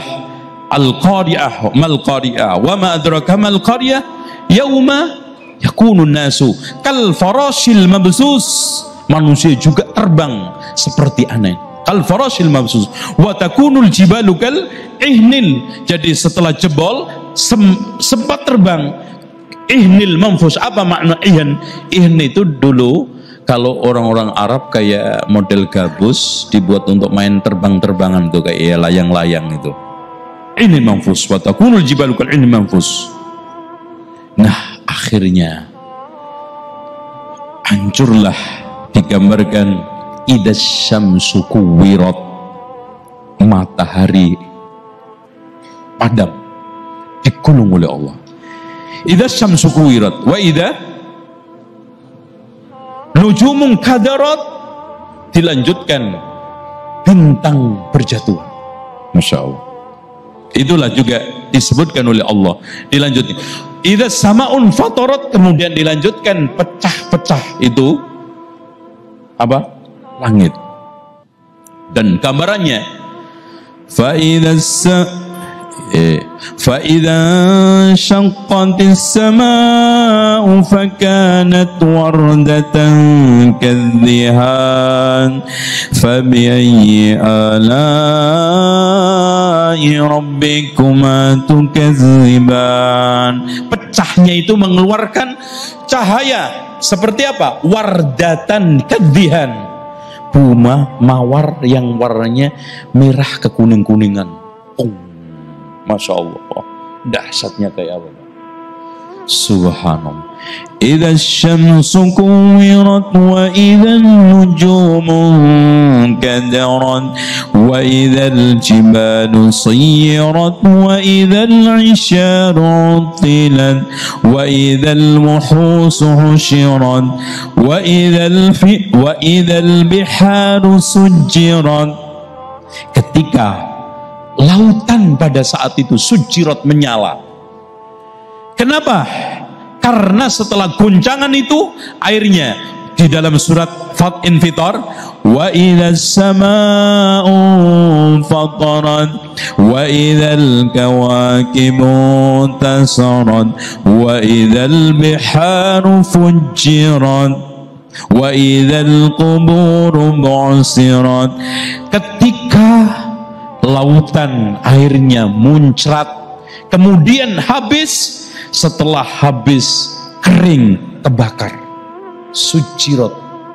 al-qari'ah, mal qari'ah, wa ma adraka mal qari'ah, yauma yakunun nasu kal farashil mabsus. Manusia juga terbang seperti aneh, kal farashil mabsus, wa takunul jibalu kal ihnil. Jadi setelah jebol sempat terbang. Ihnil manfus. Apa makna ihn? Ihn itu dulu kalau orang-orang Arab kayak model gabus dibuat untuk main terbang-terbangan tuh, kayak layang-layang itu. Ini manfus wa takunul jibalu kal ini manfus. Nah, akhirnya hancurlah, digambarkan idza syamsu kuwirat, matahari padam, digulung oleh Allah. Idza syamsu kuwirat wa idza nujumun kadarat, dilanjutkan bintang berjatuhan. Masya Allah. Itulah juga disebutkan oleh Allah. Dilanjutkan idza samaun fatarat, kemudian dilanjutkan pecah-pecah. Itu apa? Langit. Dan gambarannya fa idza فإذا انشقت السماء فكانت وردة كالدهان فبأي آلاء ربكما تكذبان. Pecahnya itu mengeluarkan cahaya seperti apa? Wardatan kadhihan, bunga mawar yang warnanya merah kekuning-kuningan. Masya Allah, dahsyatnya kayak apa? Subhanallah. Idza syamsu kuwirat wa idza nujumu kadarat wa idza al-jibalu sayyirat wa idza al-'isharu tilat wa idza al-wuhusu husyirat wa idza al-biharu sujjirat. Ketika lautan pada saat itu sujirat, menyala. Kenapa? Karena setelah guncangan itu airnya di dalam surat Fat-Infitar, wa idzas samaa'u fatarat wa idzal kawakibu tasarat wa idzal biharu fujirat wa idzal quburu bu'sirat. Ketika lautan airnya muncrat, kemudian habis, setelah habis kering terbakar, sujirat,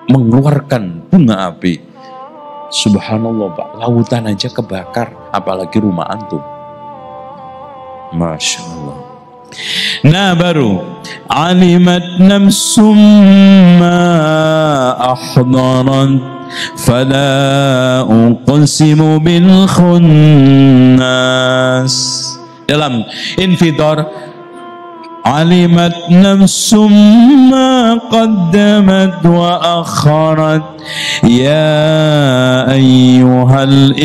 mengeluarkan bunga api. Subhanallah Pak, lautan aja kebakar, apalagi rumah antum. Masya Allah. Nah baru alimat nafsum ma ahdarat fala uqsimu bil khunnas. Dalam Infitar, alimat nafsum ma qaddamat wa akharat ya ayyuhal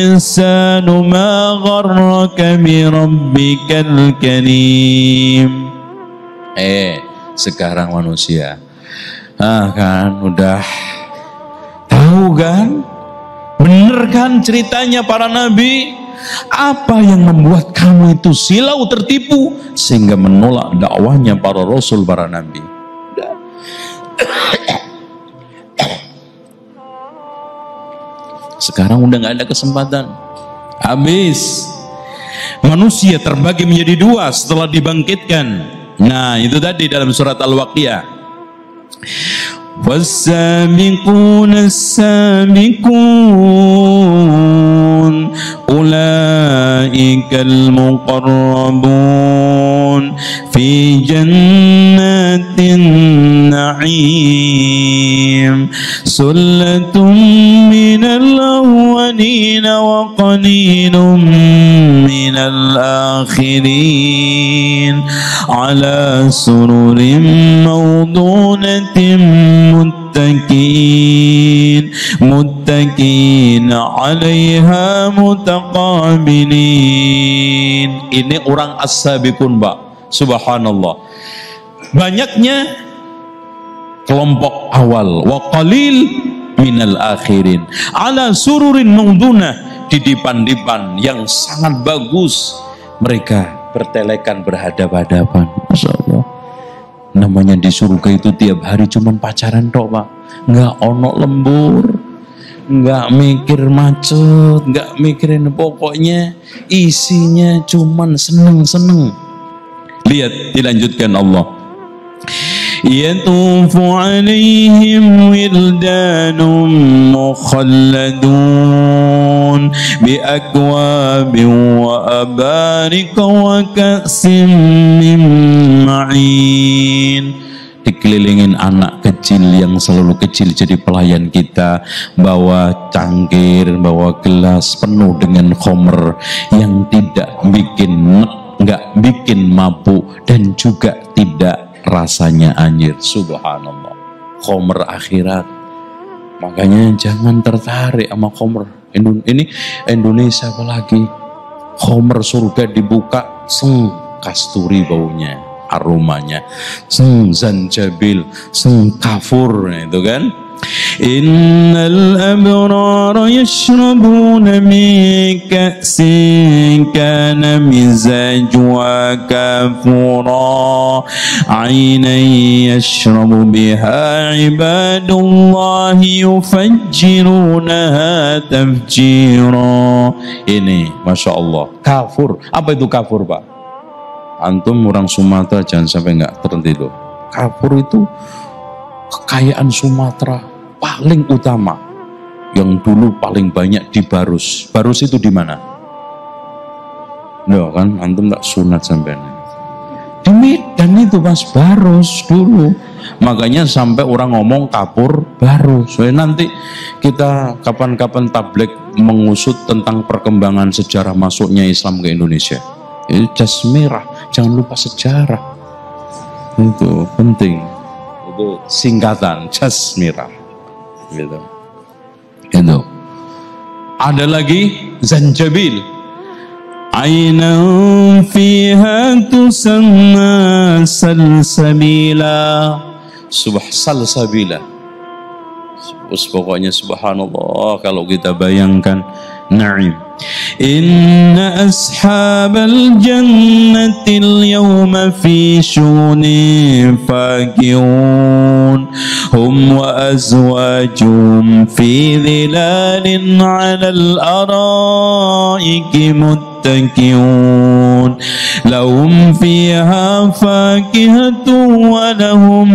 insanu ma gharraka bi rabbikal karim. Sekarang manusia kan udah tahu kan, bener kan ceritanya para nabi? Apa yang membuat kamu itu silau tertipu sehingga menolak dakwahnya para rasul, para nabi? Sekarang udah nggak ada kesempatan, habis. Manusia terbagi menjadi dua setelah dibangkitkan. Nah itu tadi dalam surat Al-Waqiah. والسابقون السابقون أولئك المقربون في جنات النعيم سلة من الأولين وقليل من الآخرين على سرر موضونة muttaqin 'alaiha mutaqabilin. Ini orang as-sabiqun, Mbak. Subhanallah. Banyaknya kelompok awal, wa qalil minal akhirin. Ala sururin maudunah, di dipan-dipan yang sangat bagus. Mereka bertelekan, berhadap-hadapan. Masya Allah. Namanya di surga itu tiap hari cuman pacaran tok, Pak. Nggak ono lembur, nggak mikir macet, nggak mikirin, pokoknya isinya cuman seneng-seneng. Lihat dilanjutkan Allah. Yatufu alaihim wildanum mukhalladun bi akwabin wa abarika wa ka'sim min ma'in. Dikelilingin anak kecil yang selalu kecil jadi pelayan kita, bawa cangkir, bawa gelas penuh dengan khamr yang tidak nggak bikin mabuk dan juga tidak rasanya anjir. Subhanallah, khamr akhirat. Makanya jangan tertarik sama khamr ini Indonesia, apalagi khamr surga dibuka, kasturi baunya, aromanya, zanjabil, kafur, itu kan. Innal abrara yashrabuna min ka'sin كان مزاجها كافورا عينا يشرب بها عباد الله يفجرونها تفجيرا. Ini Masya Allah, kafur. Apa itu kafur, Pak? Antum orang Sumatera jangan sampai nggak tertidur. Kafur itu kekayaan Sumatera paling utama, yang dulu paling banyak di Barus. Barus itu di mana? Loh kan, antum tak sunat sampai di Medan itu Mas, Barus dulu. Makanya sampai orang ngomong kapur Barus. Soalnya nanti kita kapan-kapan tabligh mengusut tentang perkembangan sejarah masuknya Islam ke Indonesia. Itu jas merah, jangan lupa sejarah. Itu penting. Itu singkatan jas merah. Gitu. Itu. Ada lagi zanjabil. Ainan fiha tusamma salsabila. Salsabila. Pokoknya subhanallah kalau kita bayangkan. Na'im. Inna ashabal jannatil yawma fi shunin fakihun hum wa azwajum fi dhilalin 'alal araiki muttaki'un lahum fiha fakihatun wa lahum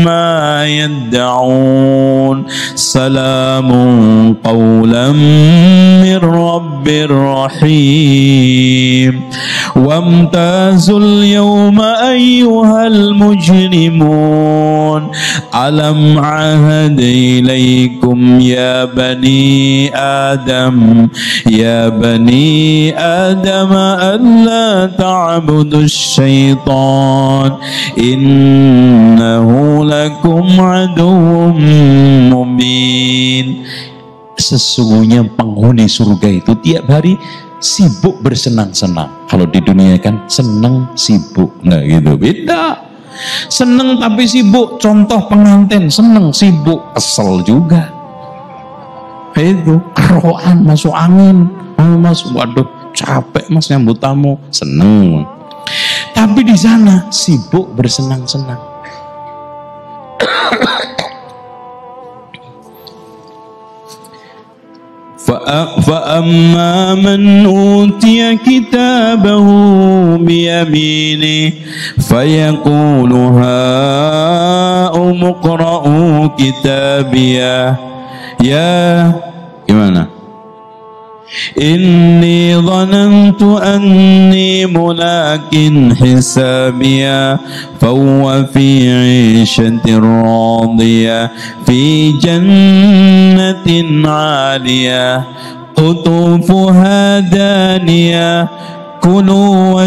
ma yadda'un salamun qawlan min rabbir rahim wamtazul yawma ayyuhal mujrimun alam ahad ilaykum ya bani adam alla ta'budu syaitan innahu lakum aduwwum mubin. Sesungguhnya penghuni surga itu tiap hari sibuk bersenang-senang. Kalau di dunia kan senang sibuk, nggak gitu, beda. Senang tapi sibuk, contoh pengantin, senang sibuk, kesel juga. Itu keroan masuk angin, mas, waduh capek mas nyambut tamu, seneng. Tapi di sana sibuk bersenang-senang. فأما من أوتي كتابه بيمينه فيقول هاؤم اقرءوا كتابيه يا gimana إني ظننت أني ملاق حسابيا فهو في عيشة راضية في جنة عالية قطوفها دانية كلوا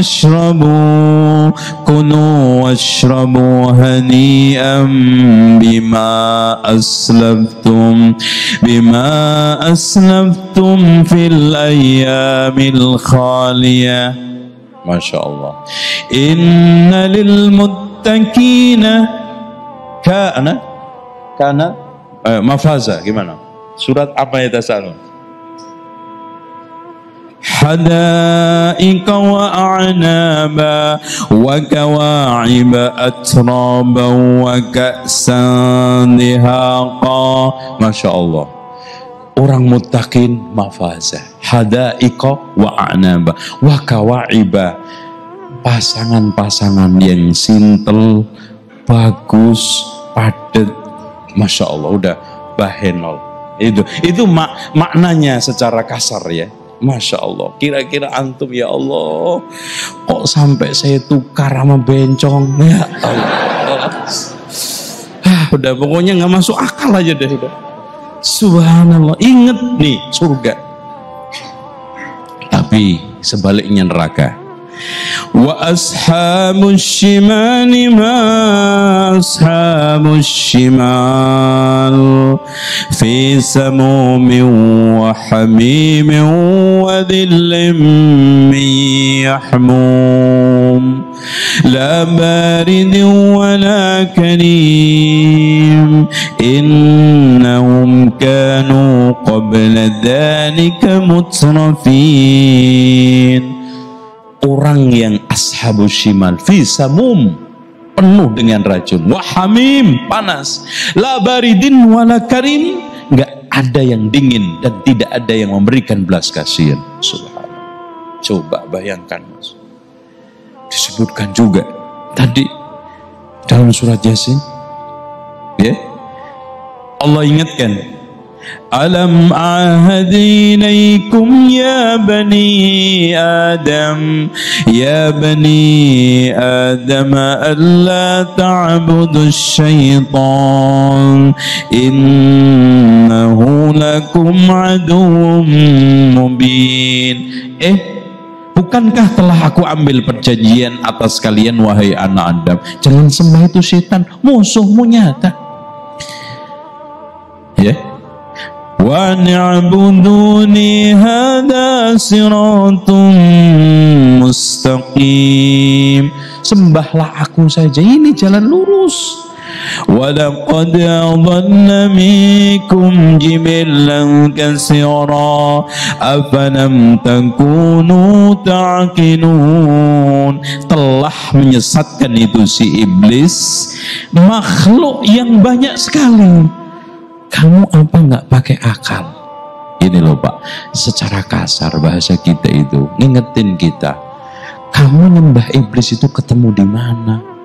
واشربوا هنيئا بما أسلفتم في الأيام الخالية. ما شاء الله. إن للمتقين كان مفازا. Gimana? Surat apa ya tasalun? حدائق وأعنابا وكواعب أترابا وكأسا دهاقا. Masya Allah, orang muttaqin mafaza, hadaiqa wa a'naba wa kawaiba, pasangan-pasangan yang sintel, bagus, padat. Masya Allah, udah bahenol. Itu maknanya secara kasar ya. Masya Allah, kira-kira antum ya Allah, kok sampai saya tukar sama bencong ya Allah. Udah pokoknya nggak masuk akal aja deh udah. Subhanallah, inget nih surga. Tapi sebaliknya neraka. Wa ashabus shimali ma ashabus shimal fi samumin wa hamimin wa dhillim min yahmum la baridin wa la karim innahum kanu qabla dhalika mutrafin. orang yang ashabus shimal fi samum, penuh dengan racun, wa hamim, panas, la baridin wala karim, nggak ada yang dingin dan tidak ada yang memberikan belas kasihan. Subhanallah. Coba bayangkan, Mas. Disebutkan juga tadi dalam surat Yasin, ya, Allah ingatkan, alam ahad ilaikum ya bani adam alla ta'budu syaitan innahu lakum aduwwum mubin. Bukankah telah aku ambil perjanjian atas kalian wahai anak Adam, jangan sembah itu setan, musuhmu nyata. Ya, wa ni'buduni hadza siratun mustaqim, sembahlah aku saja, ini jalan lurus. Walaqad adalla minkum jibillan katsira afalam takunu ta'qilun, telah menyesatkan itu si iblis makhluk yang banyak sekali. Kamu apa nggak pakai akal? Ini loh Pak, secara kasar bahasa kita itu ngingetin kita, kamu nyembah iblis itu ketemu di mana?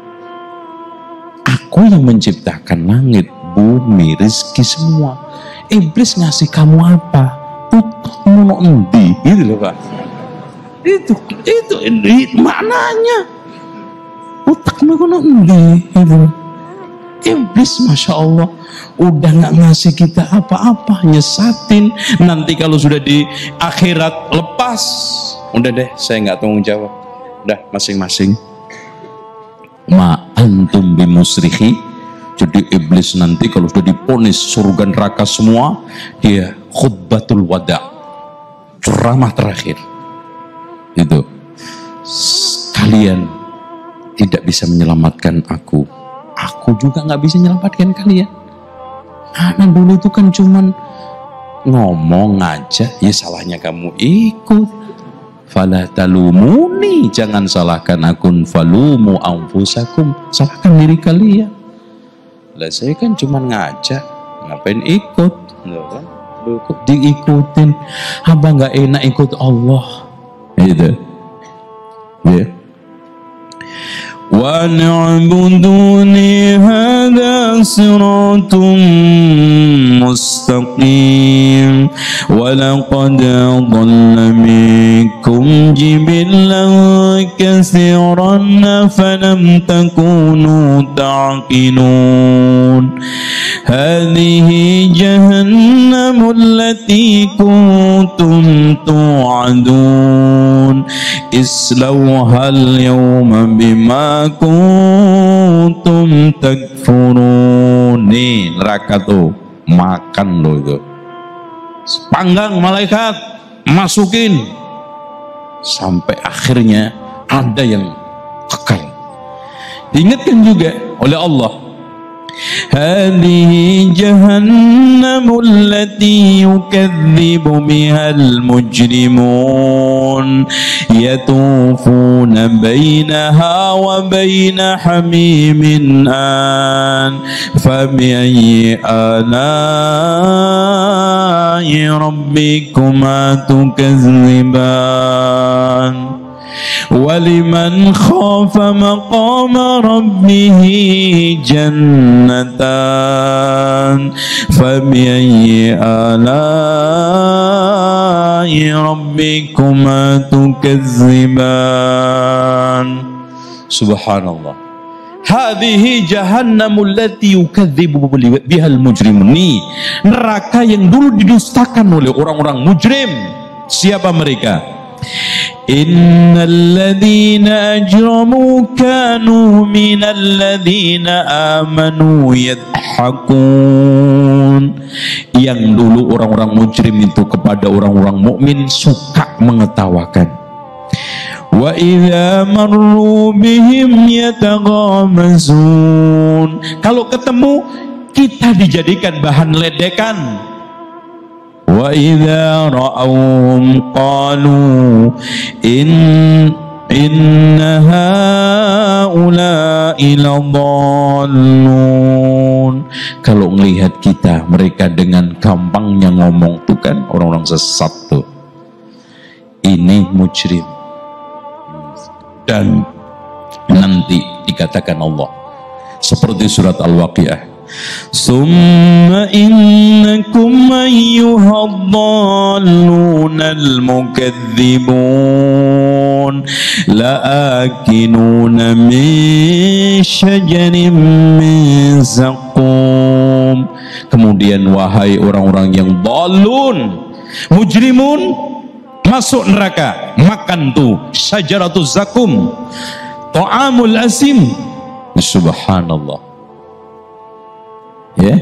Aku yang menciptakan langit, bumi, rezeki semua. Iblis ngasih kamu apa? Utakmu no endi, gitu loh Pak. Itu maknanya. Utakmu no endi, itu. Iblis Masya Allah udah nggak ngasih kita apa-apa, nyesatin. Nanti kalau sudah di akhirat lepas, udah deh saya nggak tanggung jawab, udah masing-masing. Ma antum bimusrihi. Jadi iblis nanti kalau sudah diponis surga neraka semua, dia khutbatul wada, ceramah terakhir itu, kalian tidak bisa menyelamatkan aku juga nggak bisa menyelamatkan kalian. Anak dulu itu kan cuman ngomong aja, ya salahnya kamu ikut. Fala talumuni, jangan salahkan aku, falumu anfusakum, salahkan diri kalian. Lah saya kan cuma ngajak, ngapain ikut? Loh, kok diikutin? Abang nggak enak ikut Allah, gitu. Ya. Wa na'buduni hadza siratun mustaqim wa laqad dhalla minkum jibillan katsiran falam takunu ta'qilun hadhihi jahannamu allati kuntum tu'adun islawha al-yawma bima kuntum takfurun. Nih neraka tuh, makan loh itu, panggang malaikat, masukin sampai akhirnya ada yang kekal. Diingatkan juga oleh Allah, hadhihi jahannamu allati yukadzibu bihal mujrimun yatufuna bainaha wa baina hamimin an fabiayyi ala'i rabbikuma tukadziban waliman khafa maqama rabbihi jannatan fabiayyi ala'i rabbikuma tukadziban. Subhanallah. Hadhihi jahannamul lati yukadzibu bihal mujrimun. Nih neraka yang dulu didustakan oleh orang-orang mujrim. Siapa mereka? Innal ladzina ajramu kanu minal ladzina amanu yadhakun. Yang dulu orang-orang mujrim itu kepada orang-orang mukmin suka mengetawakan. Wa idza marru bihim yataghamazun. Kalau ketemu kita dijadikan bahan ledekan. Wa idza ra'awhum qalu inna haula'i ladallun. Kalau melihat kita, mereka dengan gampangnya ngomong tuh kan orang-orang sesat tuh, ini mujrim. Dan nanti dikatakan Allah seperti surat Al-Waqiah, summa innakum ayyuhadhdallunal mukadzibun la'akinuna min syajarin min zaqum. Kemudian wahai orang-orang yang dhalun, mujrimun, masuk neraka, makan tuh syajaratuz zakum, ta'amul asim. Subhanallah. Ya,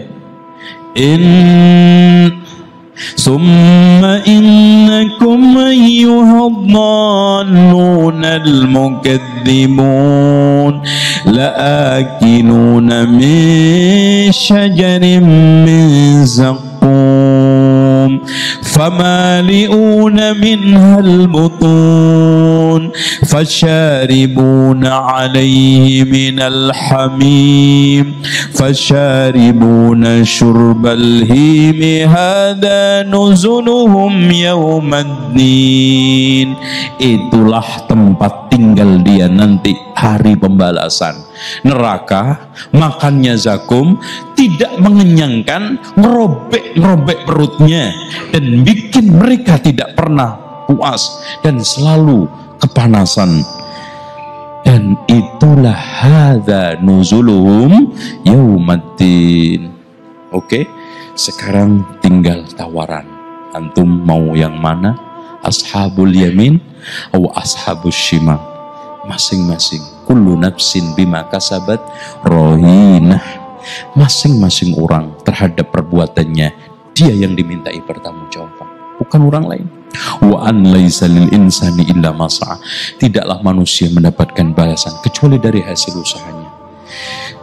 summa innakum ayyuhadhdallunal mukadzibun la'akinuna min syajarin min zaqum famali'una minhal butun fasharibuna 'alayhi minal hamim fasharibuna syurbal himi hadza nuzuluhum yaumaddin. Itulah tempat tinggal dia nanti hari pembalasan. Neraka, makannya zakum, tidak mengenyangkan, ngerobek perutnya dan bikin mereka tidak pernah puas dan selalu kepanasan. Dan itulah hadza nuzuluhum yaumaddin. Oke, sekarang tinggal tawaran. Antum mau yang mana? Ashabul yamin atau ashabus shimal? Masing-masing. Kullu nafsin bima kasabat rahinah. Masing-masing orang terhadap perbuatannya, dia yang dimintai pertanggungjawaban, bukan orang lain. Wa an laisa lil insani illa ma sa'a. Tidaklah manusia mendapatkan balasan kecuali dari hasil usahanya.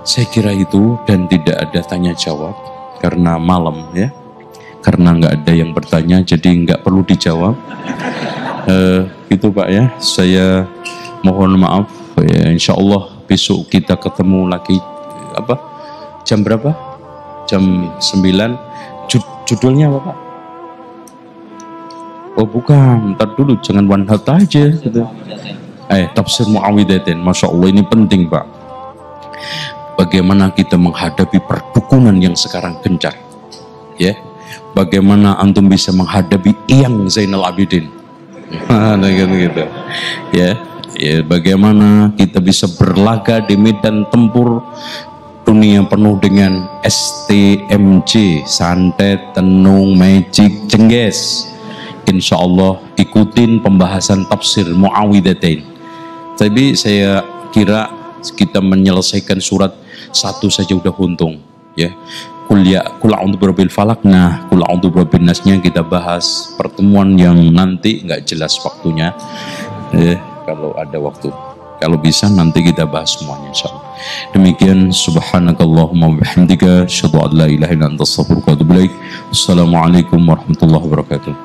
Saya kira itu, dan tidak ada tanya jawab karena malam ya. Karena nggak ada yang bertanya, jadi nggak perlu dijawab. Itu Pak ya. Saya mohon maaf ya. Insya Allah besok kita ketemu lagi. Apa? Jam berapa? Jam 9. Judulnya apa Pak? Oh bukan, ntar dulu, jangan one hot aja gitu. Tafsir Muawwidhatain. Masya Allah, ini penting Pak. Bagaimana kita menghadapi perdukunan yang sekarang gencar, ya? Bagaimana antum bisa menghadapi Iyang Zainal Abidin, gitu, ya? Ya, bagaimana kita bisa berlaga di medan tempur dunia penuh dengan STMJ, santet, tenung, magic, cengges. Insya Allah ikutin pembahasan tafsir Muawwidhatain. Tapi saya kira kita menyelesaikan surat 1 saja udah untung, ya. Kul a'udzu birabbil falaq, nah kul a'udzu birabbin nasnya kita bahas pertemuan yang nanti, nggak jelas waktunya, kalau ada waktu, kalau bisa nanti kita bahas semuanya insyaallah. Demikian, subhanakallahumma wabihamdika asyhadu an la ilaha illa anta astaghfiruka wa atubu ilaik. Assalamualaikum warahmatullahi wabarakatuh.